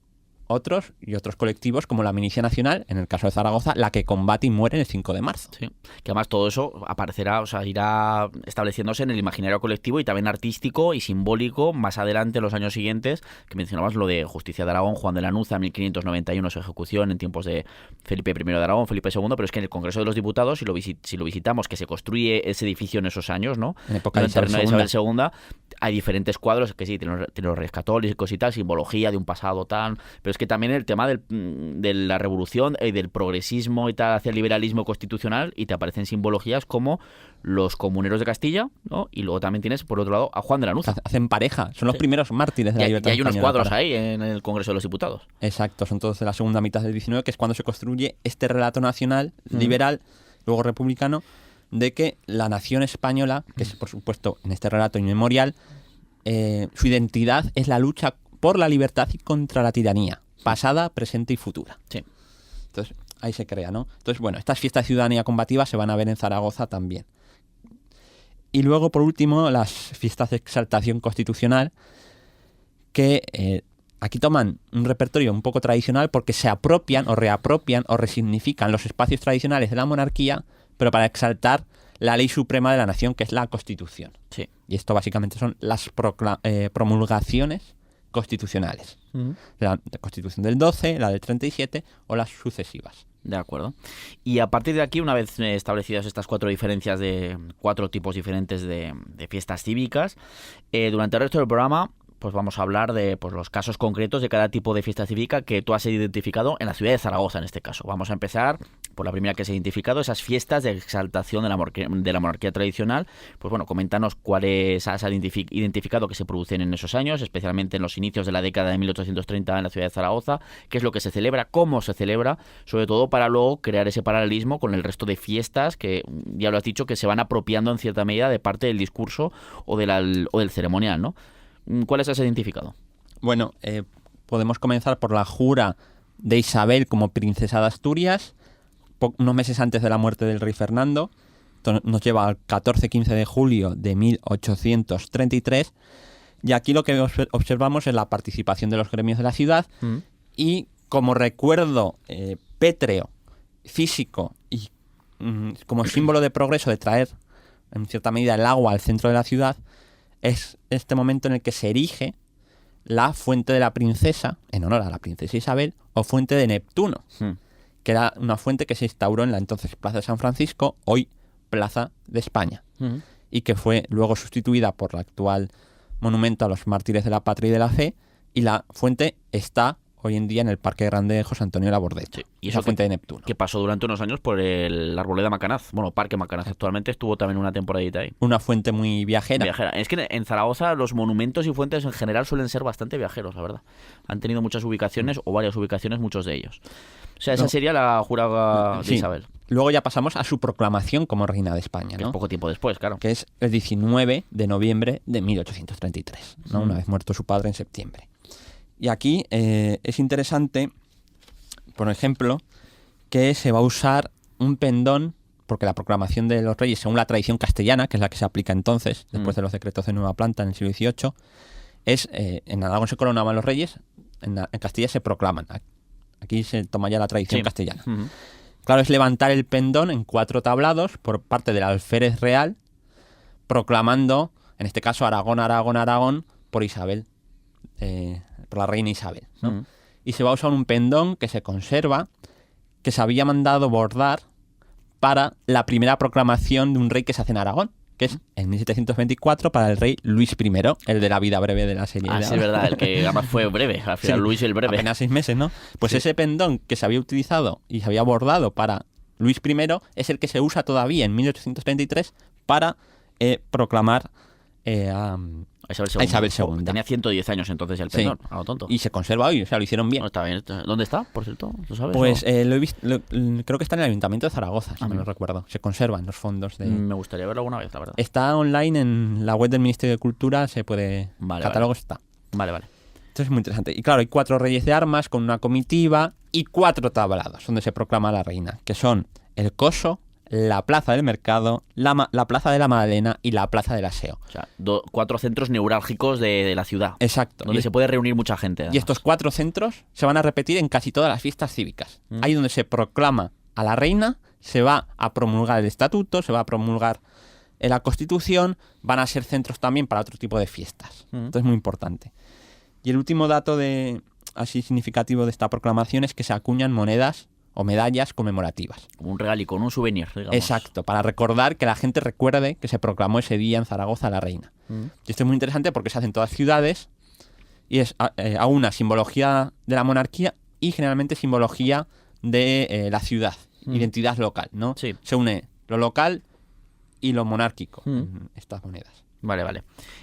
otros y otros colectivos como la Milicia Nacional, en el caso de Zaragoza, la que combate y muere el 5 de marzo. Sí, que además todo eso aparecerá, o sea, irá estableciéndose en el imaginario colectivo y también artístico y simbólico más adelante en los años siguientes, que mencionabas lo de Justicia de Aragón, Juan de Lanuza, 1591 su ejecución en tiempos de Felipe I de Aragón, Felipe II, pero es que en el Congreso de los Diputados, si lo visitamos, que se construye ese edificio en esos años, ¿no? En época de Isabel II, hay diferentes cuadros que sí, tienen los Reyes Católicos y tal, simbología de un pasado tal, pero es que también el tema de la revolución y del progresismo y tal hacia el liberalismo constitucional, y te aparecen simbologías como los comuneros de Castilla, ¿no? Y luego también tienes, por otro lado, a Juan de Lanuza. Hacen pareja, son los primeros mártires de la libertad y hay unos española cuadros ahí en el Congreso de los Diputados. Exacto, son todos de la segunda mitad del XIX, que es cuando se construye este relato nacional, liberal, luego republicano, de que la nación española, que es por supuesto en este relato inmemorial, su identidad es la lucha por la libertad y contra la tiranía, pasada, presente y futura. Sí. Entonces, ahí se crea, ¿no? Entonces, bueno, estas fiestas de ciudadanía combativa se van a ver en Zaragoza también. Y luego, por último, las fiestas de exaltación constitucional, que aquí toman un repertorio un poco tradicional porque se apropian o reapropian o resignifican los espacios tradicionales de la monarquía, pero para exaltar la ley suprema de la nación, que es la Constitución. Sí. Y esto básicamente son las promulgaciones constitucionales. La Constitución del 12, la del 37 o las sucesivas. De acuerdo. Y a partir de aquí, una vez establecidas estas cuatro tipos diferentes de fiestas cívicas, durante el resto del programa pues vamos a hablar de los casos concretos de cada tipo de fiesta cívica que tú has identificado en la ciudad de Zaragoza, en este caso. Vamos a empezar por la primera que se ha identificado, esas fiestas de exaltación de la monarquía tradicional. Pues bueno, coméntanos cuáles has identificado que se producen en esos años, especialmente en los inicios de la década de 1830 en la ciudad de Zaragoza, qué es lo que se celebra, cómo se celebra, sobre todo para luego crear ese paralelismo con el resto de fiestas que, ya lo has dicho, que se van apropiando en cierta medida de parte del discurso o del ceremonial, ¿no? ¿Cuáles has identificado? Bueno, podemos comenzar por la jura de Isabel como princesa de Asturias, unos meses antes de la muerte del rey Fernando. Esto nos lleva al 14-15 de julio de 1833. Y aquí lo que observamos es la participación de los gremios de la ciudad y como recuerdo pétreo, físico y como símbolo de progreso de traer en cierta medida el agua al centro de la ciudad, es este momento en el que se erige la fuente de la princesa, en honor a la princesa Isabel, o fuente de Neptuno, que era una fuente que se instauró en la entonces Plaza de San Francisco, hoy Plaza de España, y que fue luego sustituida por el actual monumento a los mártires de la patria y de la fe, y la fuente está hoy en día en el Parque Grande de José Antonio Labordeta. Sí, y esa fuente de Neptuno. Que pasó durante unos años por la Arboleda Macanaz. Bueno, Parque Macanaz actualmente estuvo también una temporadita ahí. Una fuente muy viajera. Es que en Zaragoza los monumentos y fuentes en general suelen ser bastante viajeros, la verdad. Han tenido muchas ubicaciones o varias ubicaciones, muchos de ellos. O sea, esa sería la jura de Isabel. Luego ya pasamos a su proclamación como reina de España, ¿no? Que es poco tiempo después, claro. Que es el 19 de noviembre de 1833, ¿no? Una vez muerto su padre en septiembre. Y aquí es interesante, por ejemplo, que se va a usar un pendón, porque la proclamación de los reyes, según la tradición castellana, que es la que se aplica entonces, después de los decretos de Nueva Planta en el siglo XVIII, en Aragón se coronaban los reyes, en Castilla se proclaman. Aquí se toma ya la tradición castellana. Claro, es levantar el pendón en 4 tablados por parte del alférez real, proclamando, en este caso, Aragón, Aragón, Aragón, por Isabel, por la reina Isabel, ¿no? Y se va a usar un pendón que se conserva, que se había mandado bordar para la primera proclamación de un rey que se hace en Aragón, que es en 1724 para el rey Luis I, el de la vida breve de la serie. Ah, sí, es verdad, el que además fue breve, al final Sí, Luis el breve. apenas 6 meses, ¿no? Pues Sí. ese pendón que se había utilizado y se había bordado para Luis I es el que se usa todavía en 1833 para proclamar a A Isabel II. Tenía 110 años entonces el Sí. pendón, a lo tonto. Y se conserva hoy, o sea, lo hicieron bien. No, está bien. ¿Dónde está, por cierto? ¿Lo sabes? Pues ¿O? lo he visto, creo que está en el Ayuntamiento de Zaragoza, si no mira. lo recuerdo. Se conserva en los fondos de... Me gustaría verlo alguna vez, la verdad. Está online en la web del Ministerio de Cultura, se puede... Vale, catálogo está. Vale. Esto es muy interesante. Y claro, hay 4 reyes de armas con una comitiva y 4 tablados donde se proclama a la reina, que son el Coso, la Plaza del Mercado, la Plaza de la Magdalena y la Plaza del Aseo. O sea, 4 centros neurálgicos de la ciudad. Exacto. Donde Y, se puede reunir mucha gente. y además. estos 4 centros se van a repetir en casi todas las fiestas cívicas. Ahí donde se proclama a la reina, se va a promulgar el estatuto, se va a promulgar la Constitución, van a ser centros también para otro tipo de fiestas. Esto es muy importante. Y el último dato así significativo de esta proclamación es que se acuñan monedas o medallas conmemorativas. Como un regalico, un souvenir, digamos. Exacto, para recordar que la gente recuerde que se proclamó ese día en Zaragoza a la reina. Y esto es muy interesante porque se hace en todas ciudades y es a una simbología de la monarquía y generalmente simbología de la ciudad, identidad local, ¿no? Sí. Se une lo local y lo monárquico en estas monedas. Vale.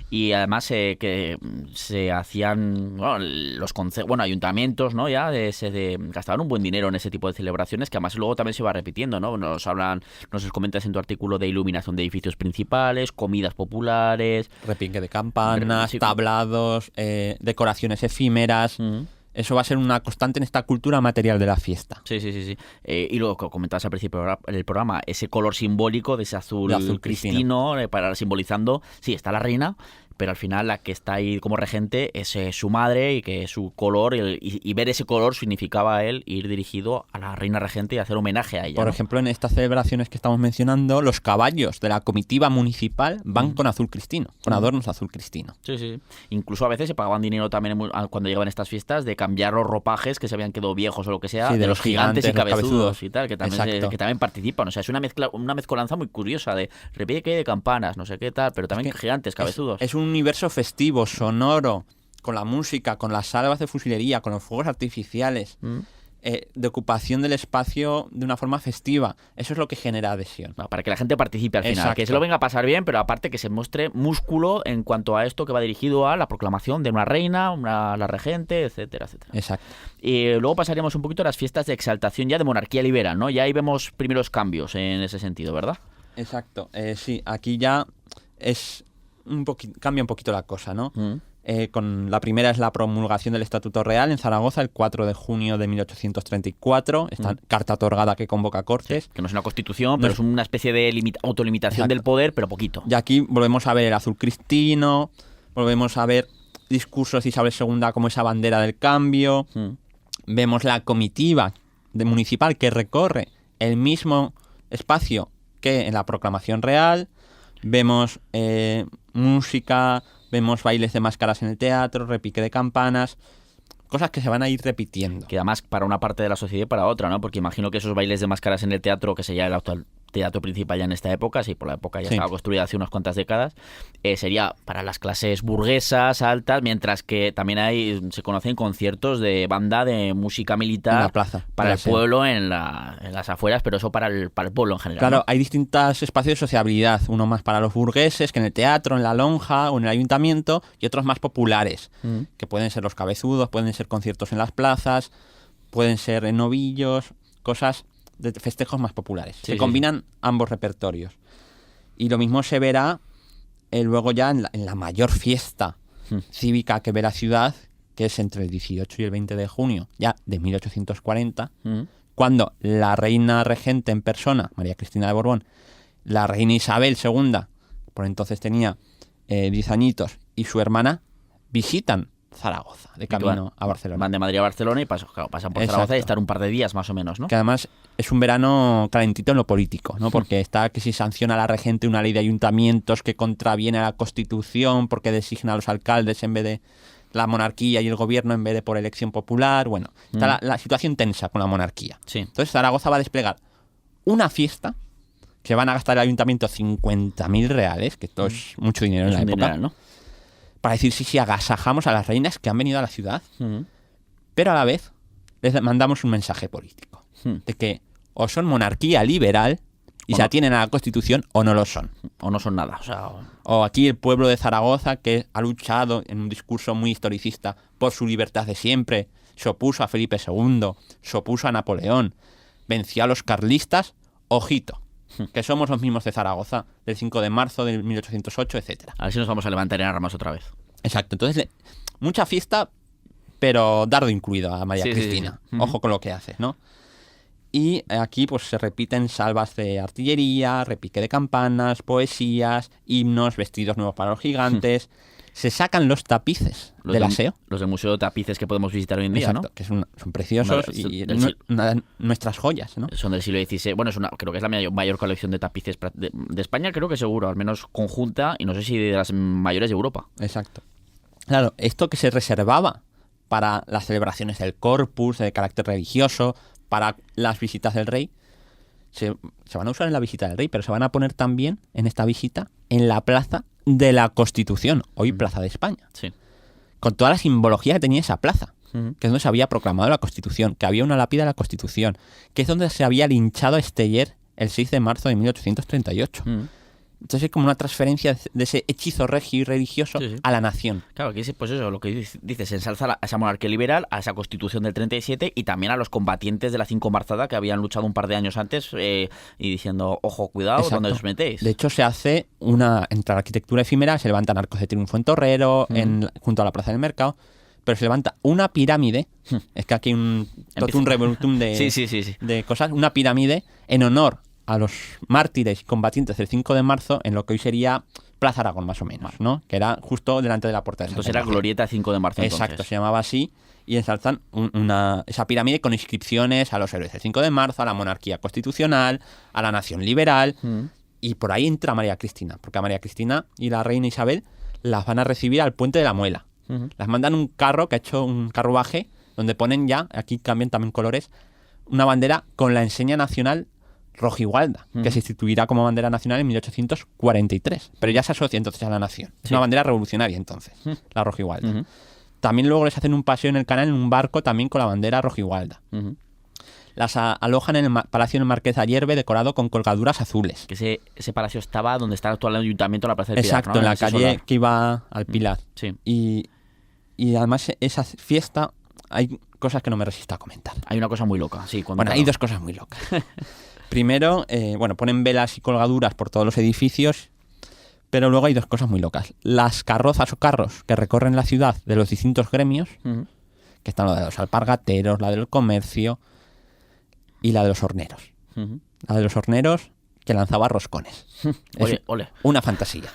Y además que se hacían los ayuntamientos, ¿no? Ya gastaban un buen dinero en ese tipo de celebraciones que además luego también se va repitiendo, ¿no? Nos comentas en tu artículo de iluminación de edificios principales, comidas populares. Repique de campanas, Sí. tablados, decoraciones efímeras. Eso va a ser una constante en esta cultura material de la fiesta. Sí. Y luego comentabas al principio del programa, ese color simbólico de ese azul, De azul cristino, para simbolizando, sí, está la reina, pero al final la que está ahí como regente es su madre y que su color, y ver ese color significaba a él ir dirigido a la reina regente y hacer homenaje a ella. Por ¿no? ejemplo, en estas celebraciones que estamos mencionando, los caballos de la comitiva municipal van con azul cristino, con adornos azul cristino. Sí. Incluso a veces se pagaban dinero también cuando llegaban estas fiestas de cambiar los ropajes que se habían quedado viejos o lo que sea, Sí, de los gigantes y los cabezudos y tal, que también, Exacto. que también participan. O sea, es una mezcolanza muy curiosa de repique de campanas, no sé qué tal, pero también gigantes, cabezudos. Es un universo festivo, sonoro, con la música, con las salvas de fusilería, con los fuegos artificiales, de ocupación del espacio de una forma festiva. Eso es lo que genera adhesión. Para que la gente participe al final, Exacto. que se lo venga a pasar bien, pero aparte que se muestre músculo en cuanto a esto que va dirigido a la proclamación de una reina, la regente, etcétera. Exacto. Y luego pasaríamos un poquito a las fiestas de exaltación ya de monarquía liberal, ¿no? Ya ahí vemos primeros cambios en ese sentido, ¿verdad? Exacto. Sí, aquí ya es cambia un poquito la cosa, ¿no? Con la primera es la promulgación del Estatuto Real en Zaragoza el 4 de junio de 1834, esta carta otorgada que convoca Cortes. Que no es una constitución, pero es una especie de autolimitación Exacto. del poder, pero poquito. Y aquí volvemos a ver el azul cristino, volvemos a ver discursos de Isabel II como esa bandera del cambio, vemos la comitiva municipal que recorre el mismo espacio que en la proclamación real, vemos música, vemos bailes de máscaras en el teatro, repique de campanas, cosas que se van a ir repitiendo. Que además para una parte de la sociedad y para otra, ¿no? Porque imagino que esos bailes de máscaras en el teatro, que sería el actual teatro principal ya en esta época, sí, por la época ya Sí. estaba construida hace unas cuantas décadas, sería para las clases burguesas, altas, mientras que también se conocen conciertos de banda de música militar En la plaza, para en el la sede. pueblo en las afueras, pero eso para el pueblo en general. Claro, ¿no? hay distintos espacios de sociabilidad, uno más para los burgueses, que en el teatro, en la lonja o en el ayuntamiento, y otros más populares, que pueden ser los cabezudos, pueden ser conciertos en las plazas, pueden ser en novillos, cosas de festejos más populares. Sí, Se combinan ambos repertorios. Y lo mismo se verá luego ya en la mayor fiesta cívica que ve la ciudad, que es entre el 18 y el 20 de junio, ya de 1840, cuando la reina regente en persona, María Cristina de Borbón, la reina Isabel II, por entonces tenía 10 añitos, y su hermana visitan Zaragoza, de camino a Barcelona. Van de Madrid a Barcelona y pasan por Zaragoza y estar un par de días más o menos, ¿no? Que además es un verano calentito en lo político, ¿no? Porque está que si sanciona a la regente una ley de ayuntamientos que contraviene a la Constitución porque designa a los alcaldes en vez de la monarquía y el gobierno en vez de por elección popular. Bueno, está la situación tensa con la monarquía. Sí. Entonces Zaragoza va a desplegar una fiesta que van a gastar el ayuntamiento 50.000 reales, que esto es mucho dinero en la época, dineral, ¿no? para decir sí, agasajamos a las reinas que han venido a la ciudad, pero a la vez les mandamos un mensaje político de que o son monarquía liberal y se atienen a la Constitución o no lo son. O no son nada. O sea, O aquí el pueblo de Zaragoza, que ha luchado en un discurso muy historicista por su libertad de siempre, se opuso a Felipe II, se opuso a Napoleón, venció a los carlistas, ojito, que somos los mismos de Zaragoza, del 5 de marzo de 1808, etcétera. a ver si nos vamos a levantar en armas otra vez. Exacto, entonces mucha fiesta, pero dardo incluido a María Cristina. Sí. Ojo con lo que hace, ¿no? Y aquí pues se repiten salvas de artillería, repique de campanas, poesías, himnos, vestidos nuevos para los gigantes. Se sacan los tapices del aseo. Los del Museo de Tapices que podemos visitar hoy en día, Exacto, ¿no? que son preciosos y una de nuestras joyas, ¿no? Son del siglo XVI. Bueno, creo que es la mayor colección de tapices de España, creo que seguro, al menos conjunta, y no sé si de las mayores de Europa. Exacto. Claro, esto que se reservaba para las celebraciones del Corpus, de carácter religioso, para las visitas del rey, se van a usar en la visita del rey, pero se van a poner también en esta visita en la plaza de la Constitución, hoy Plaza de España. Sí. Con toda la simbología que tenía esa plaza, que es donde se había proclamado la Constitución, que había una lápida de la Constitución, que es donde se había linchado a Esteller el 6 de marzo de 1838. Entonces es como una transferencia de ese hechizo regio y religioso a la nación. Claro, que pues eso, lo que dices, ensalza a esa monarquía liberal, a esa Constitución del 37 y también a los combatientes de la Cinco Marzada que habían luchado un par de años antes y diciendo, ojo, cuidado, Exacto. ¿dónde os metéis? De hecho, se hace entre la arquitectura efímera, se levantan arcos de triunfo en Torrero, junto a la Plaza del Mercado, pero se levanta una pirámide, es que aquí hay un totum revolutum de cosas, una pirámide en honor a los mártires y combatientes del 5 de marzo en lo que hoy sería Plaza Aragón, más o menos, ¿no? Que era justo delante de la puerta de Santa Entonces era María. Glorieta 5 de marzo. Exacto, entonces. se llamaba así, y ensalzan esa pirámide con inscripciones a los héroes del 5 de marzo, a la monarquía constitucional, a la nación liberal, y por ahí entra María Cristina, porque a María Cristina y la reina Isabel las van a recibir al Puente de la Muela. Las mandan un carro que ha hecho un carruaje, donde ponen ya, aquí cambian también colores, una bandera con la enseña nacional rojigualda, que se instituirá como bandera nacional en 1843, pero ya se asocia entonces a la nación. Es una bandera revolucionaria entonces, la rojigualda. También luego les hacen un paseo en el canal en un barco también con la bandera rojigualda. Las alojan en el Palacio del Marqués de Ayerbe, decorado con colgaduras azules. Que ese palacio estaba donde está el actual ayuntamiento, la Plaza del Pilar. Exacto, ¿no? en la Ese calle solar. que iba al Pilar. Sí. Y además esa fiesta hay cosas que no me resisto a comentar. Hay una cosa muy loca, sí. Bueno, hay dos cosas muy locas. Primero, ponen velas y colgaduras por todos los edificios, pero luego hay dos cosas muy locas. Las carrozas o carros que recorren la ciudad de los distintos gremios, que están la de los alpargateros, la del comercio y la de los horneros. La de los horneros que lanzaba roscones. Ole. Una fantasía.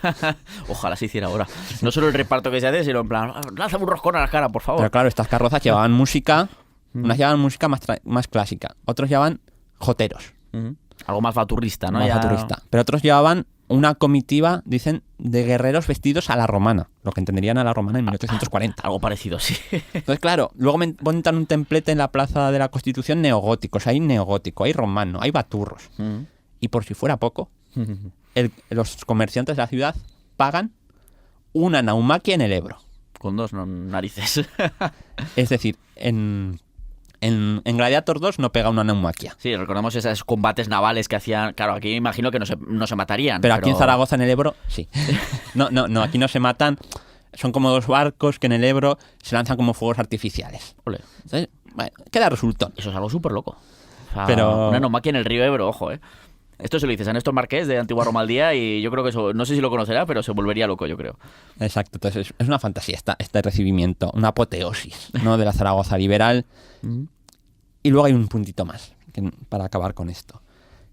Ojalá se hiciera ahora. No solo el reparto que se hace, sino en plan, lánzame un roscón a la cara, por favor. Pero claro, estas carrozas llevaban música, unas llevaban música más clásica, otros llevaban joteros. Algo más baturrista, ¿no? Más baturista. Pero otros llevaban una comitiva, dicen, de guerreros vestidos a la romana, lo que entenderían a la romana en 1840. Algo parecido, sí. Entonces, claro, luego montan un templete en la Plaza de la Constitución neogótico. O sea, hay neogótico, hay romano, hay baturros. Y por si fuera poco, los comerciantes de la ciudad pagan una naumaquia en el Ebro. Con dos narices. Es decir, en Gladiator 2 no pega una naumaquia. Sí, recordamos esos combates navales que hacían. Claro, aquí imagino que no se matarían. Pero aquí en Zaragoza, en el Ebro, sí. No, aquí no se matan. Son como dos barcos que en el Ebro se lanzan como fuegos artificiales. Ole. Entonces, bueno, queda resultón. Eso es algo súper loco. O sea, Pero una naumaquia en el río Ebro, ojo, ¿eh? Esto se lo dices a Néstor Marqués de Antigua Roma al Día y yo creo que eso, no sé si lo conocerá, pero se volvería loco, yo creo. Exacto, entonces es una fantasía este recibimiento, una apoteosis, ¿no?, de la Zaragoza liberal. Y luego hay un puntito más para acabar con esto.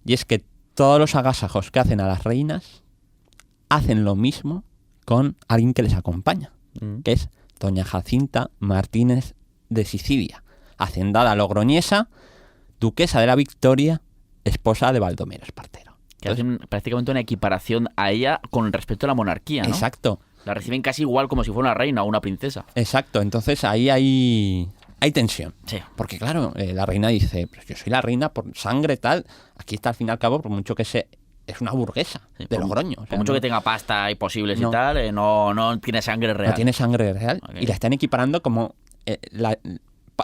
Y es que todos los agasajos que hacen a las reinas hacen lo mismo con alguien que les acompaña, que es doña Jacinta Martínez de Sicilia, hacendada logroñesa, duquesa de la Victoria, esposa de Baldomero Espartero. Que hacen prácticamente una equiparación a ella con respecto a la monarquía, ¿no? Exacto. La reciben casi igual como si fuera una reina o una princesa. Exacto, entonces ahí hay tensión. Sí. Porque claro, la reina dice, pues yo soy la reina por sangre tal, aquí está al fin y al cabo, por mucho que es una burguesa de Logroño. O sea, por mucho que tenga pasta y posibles no, y tal, no tiene sangre real. No tiene sangre real. Okay. Y la están equiparando como la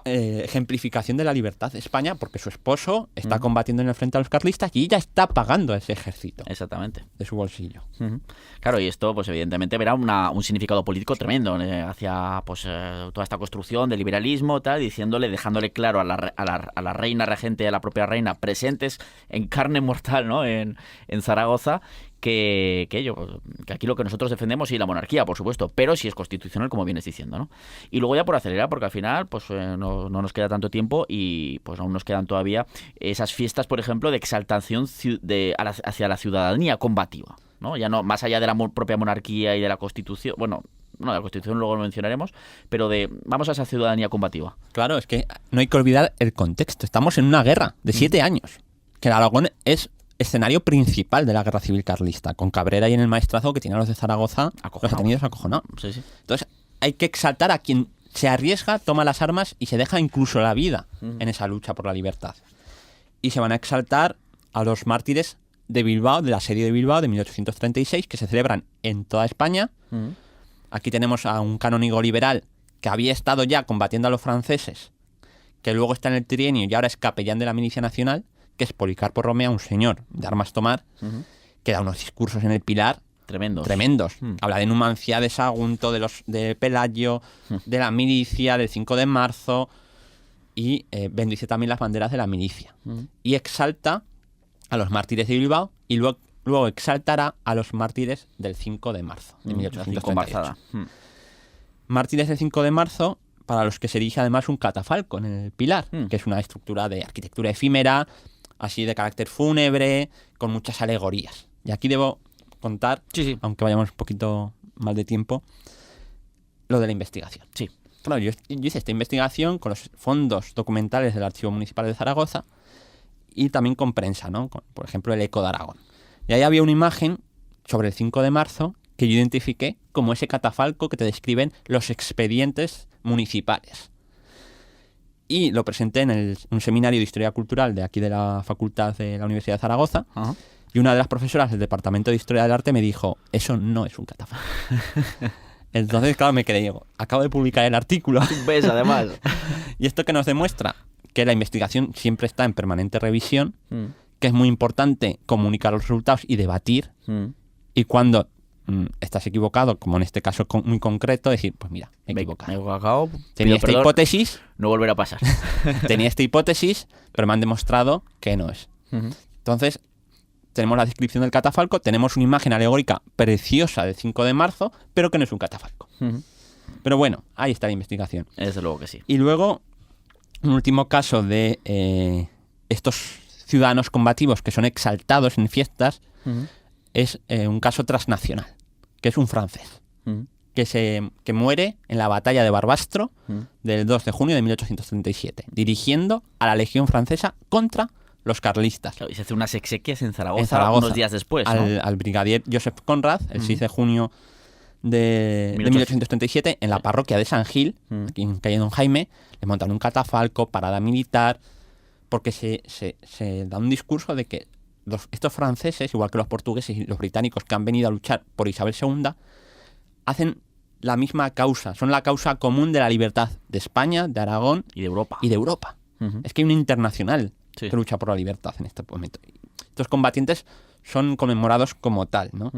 ejemplificación de la libertad de España, porque su esposo está combatiendo en el frente a los carlistas y ella está pagando ese ejército. Exactamente. De su bolsillo. Claro, y esto pues evidentemente verá un significado político tremendo hacia pues toda esta construcción del liberalismo, tal, dejándole claro a la reina regente, a la propia reina, presentes en carne mortal, ¿no? En Zaragoza, que aquí lo que nosotros defendemos, sí, la monarquía, por supuesto, pero sí es constitucional, como vienes diciendo, ¿no? Y luego ya por acelerar, porque al final pues no nos queda tanto tiempo y pues aún nos quedan todavía esas fiestas, por ejemplo, de exaltación hacia la ciudadanía combativa, ¿no? Ya no más allá de la propia monarquía y de la Constitución, bueno, la Constitución luego lo mencionaremos, pero vamos a esa ciudadanía combativa. Claro, es que no hay que olvidar el contexto. Estamos en una guerra de 7 años, que el Aragón es escenario principal de la guerra civil carlista, con Cabrera y en el maestrazgo que tiene a los de Zaragoza, los atenidos acojonados. Sí, sí. Entonces hay que exaltar a quien se arriesga, toma las armas y se deja incluso la vida en esa lucha por la libertad. Y se van a exaltar a los mártires de Bilbao, de la serie de Bilbao de 1836, que se celebran en toda España. Aquí tenemos a un canónigo liberal que había estado ya combatiendo a los franceses, que luego está en el trienio y ahora es capellán de la Milicia Nacional, que es Policarpo Romea, un señor de armas tomar, que da unos discursos en el Pilar tremendos. Habla de Numancia, de Sagunto, de Pelayo, de la milicia, del 5 de marzo, y bendice también las banderas de la milicia. Y exalta a los mártires de Bilbao, y luego exaltará a los mártires del 5 de marzo, de 1838. Mártires del 5 de marzo, para los que se erige además un catafalco en el Pilar, que es una estructura de arquitectura efímera, así de carácter fúnebre, con muchas alegorías. Y aquí debo contar, aunque vayamos un poquito mal de tiempo, lo de la investigación. Sí. Claro, yo hice esta investigación con los fondos documentales del Archivo Municipal de Zaragoza y también con prensa, ¿no? Por ejemplo, el Eco de Aragón. Y ahí había una imagen sobre el 5 de marzo que yo identifiqué como ese catafalco que te describen los expedientes municipales. Y lo presenté en un seminario de Historia Cultural de aquí de la Facultad de la Universidad de Zaragoza. Y una de las profesoras del Departamento de Historia del Arte me dijo, eso no es un catafalco. Entonces, claro, me quedé, digo, acabo de publicar el artículo. ¿Ves, además? ¿Y esto que nos demuestra? Que la investigación siempre está en permanente revisión, que es muy importante comunicar los resultados y debatir. Y cuando estás equivocado, como en este caso muy concreto, decir, pues mira, me he equivocado. Tenía esta hipótesis. No volverá a pasar. Tenía esta hipótesis, pero me han demostrado que no es. Entonces, tenemos la descripción del catafalco, tenemos una imagen alegórica preciosa del 5 de marzo, pero que no es un catafalco. Pero bueno, ahí está la investigación. Desde luego que sí. Y luego, un último caso de estos ciudadanos combativos que son exaltados en fiestas, es un caso transnacional, que es un francés, que muere en la batalla de Barbastro del 2 de junio de 1837, dirigiendo a la Legión Francesa contra los carlistas. Claro, y se hace unas exequias en Zaragoza unos días después, ¿no? Al brigadier Joseph Conrad, el 6 de junio de 1837, en la parroquia de San Gil, aquí en calle Don Jaime, le montan un catafalco, parada militar, porque se da un discurso de que estos franceses, igual que los portugueses y los británicos que han venido a luchar por Isabel II, hacen la misma causa, son la causa común de la libertad de España, de Aragón y de Europa. Es que hay un internacional que lucha por la libertad en este momento. Estos combatientes son conmemorados como tal, ¿no?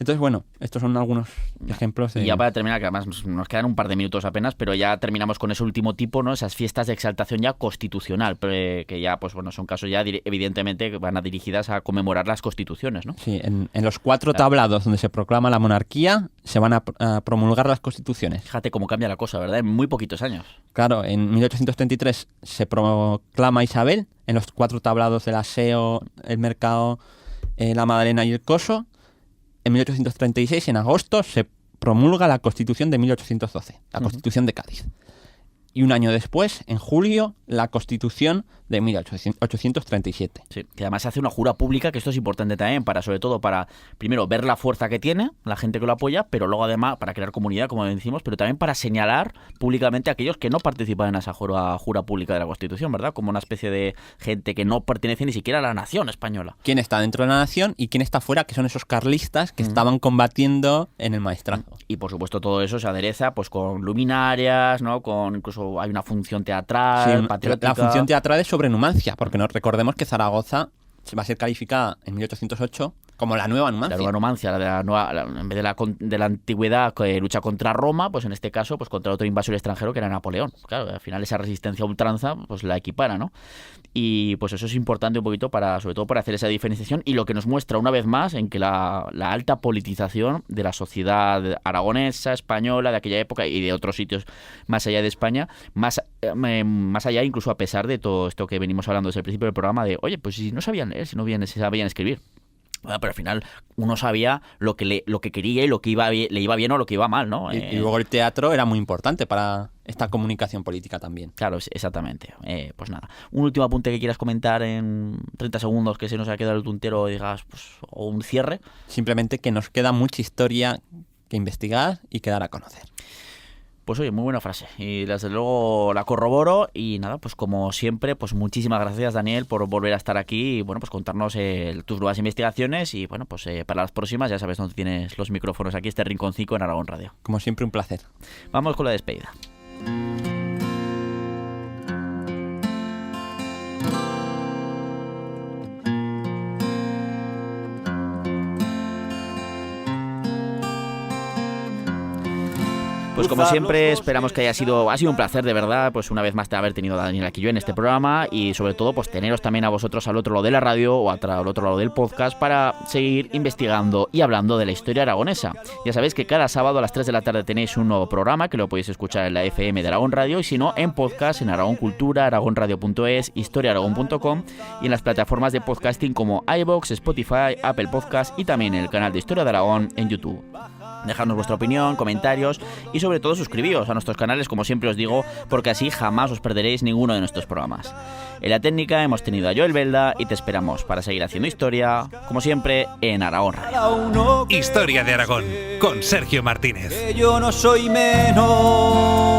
Entonces, bueno, estos son algunos ejemplos de... Y ya para terminar, que además nos quedan un par de minutos apenas, pero ya terminamos con ese último tipo, ¿no? Esas fiestas de exaltación ya constitucional, que ya, pues bueno, son casos ya evidentemente que van a dirigidas a conmemorar las constituciones, ¿no? Sí, en los 4 tablados donde se proclama la monarquía, se van a promulgar las constituciones. Fíjate cómo cambia la cosa, ¿verdad? En muy poquitos años. Claro, en 1833 se proclama Isabel, en los 4 tablados del Aseo, el Mercado, la Madalena y el Coso. En 1836, en agosto, se promulga la Constitución de 1812, la Constitución de Cádiz. Y un año después, en julio, la Constitución de 1837. Sí, que además hace una jura pública, que esto es importante también, sobre todo para, primero, ver la fuerza que tiene la gente que lo apoya, pero luego además para crear comunidad, como decimos, pero también para señalar públicamente a aquellos que no participan en esa jura pública de la Constitución, ¿verdad? Como una especie de gente que no pertenece ni siquiera a la nación española. ¿Quién está dentro de la nación y quién está fuera? Que son esos carlistas que estaban combatiendo en el maestrazgo. Y por supuesto todo eso se adereza pues con luminarias, ¿no? Con incluso hay una función teatral, patriótica. La función teatral es sobre Numancia, porque nos recordemos que Zaragoza va a ser calificada en 1808 como la nueva Numancia. La nueva Numancia, en vez de la antigüedad que lucha contra Roma, pues en este caso pues contra otro invasor extranjero que era Napoleón. Claro, al final esa resistencia a ultranza pues la equipara, ¿no? Y pues eso es importante un poquito sobre todo para hacer esa diferenciación, y lo que nos muestra una vez más en que la alta politización de la sociedad aragonesa, española, de aquella época y de otros sitios más allá de España, más allá incluso a pesar de todo esto que venimos hablando desde el principio del programa de, oye, pues si no sabían leer, si no sabían escribir. Bueno, pero al final uno sabía lo que quería y lo que le iba bien o lo que iba mal, ¿no? Y luego el teatro era muy importante para esta comunicación política también. Claro, exactamente. Pues nada, un último apunte que quieras comentar en 30 segundos que se nos ha quedado el tuntero, digas, pues, o un cierre. Simplemente que nos queda mucha historia que investigar y que dar a conocer. Pues oye, muy buena frase y desde luego la corroboro. Y nada, pues como siempre, pues muchísimas gracias, Daniel, por volver a estar aquí y bueno, pues contarnos tus nuevas investigaciones. Y bueno, pues para las próximas ya sabes dónde tienes los micrófonos, aquí este rinconcito en Aragón Radio. Como siempre, un placer. Vamos con la despedida. Pues como siempre esperamos que ha sido un placer de verdad, pues una vez más de haber tenido a Daniel aquí yo en este programa, y sobre todo pues teneros también a vosotros al otro lado de la radio o al otro lado del podcast para seguir investigando y hablando de la historia aragonesa. Ya sabéis que cada sábado a las 3 de la tarde tenéis un nuevo programa que lo podéis escuchar en la FM de Aragón Radio, y si no en podcast en Aragón Cultura, aragonradio.es, historiaaragón.com y en las plataformas de podcasting como iVoox, Spotify, Apple Podcast y también en el canal de Historia de Aragón en YouTube. Dejadnos vuestra opinión, comentarios y sobre todo suscribíos a nuestros canales, como siempre os digo, porque así jamás os perderéis ninguno de nuestros programas. En la técnica hemos tenido a Joel Belda y te esperamos para seguir haciendo historia, como siempre, en Aragón Radio. Historia de Aragón, con Sergio Martínez. Que yo no soy menos.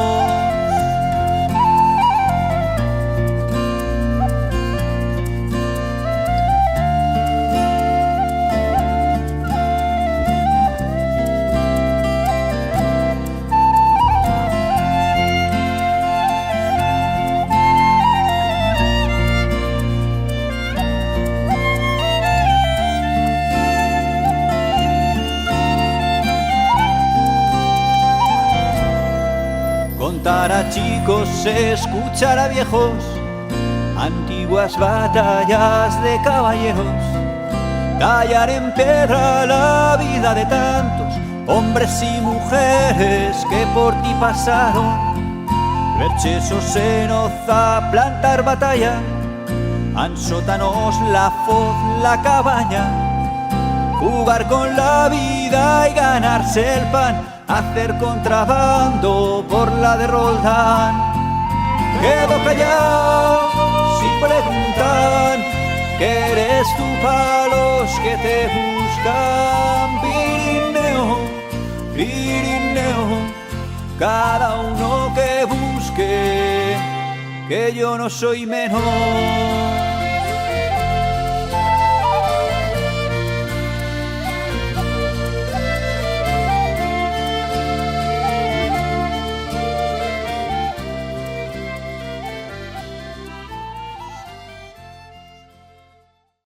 Contar a chicos, escuchar a viejos, antiguas batallas de caballeros, tallar en piedra la vida de tantos hombres y mujeres que por ti pasaron, ver chesos en Oza, plantar batalla, en sótanos la foz, la cabaña, jugar con la vida y ganarse el pan, hacer contrabando por la de Roldán. Quedo callado si preguntan que eres tú para los que te buscan. Pirineo, Pirineo, cada uno que busque, que yo no soy menos.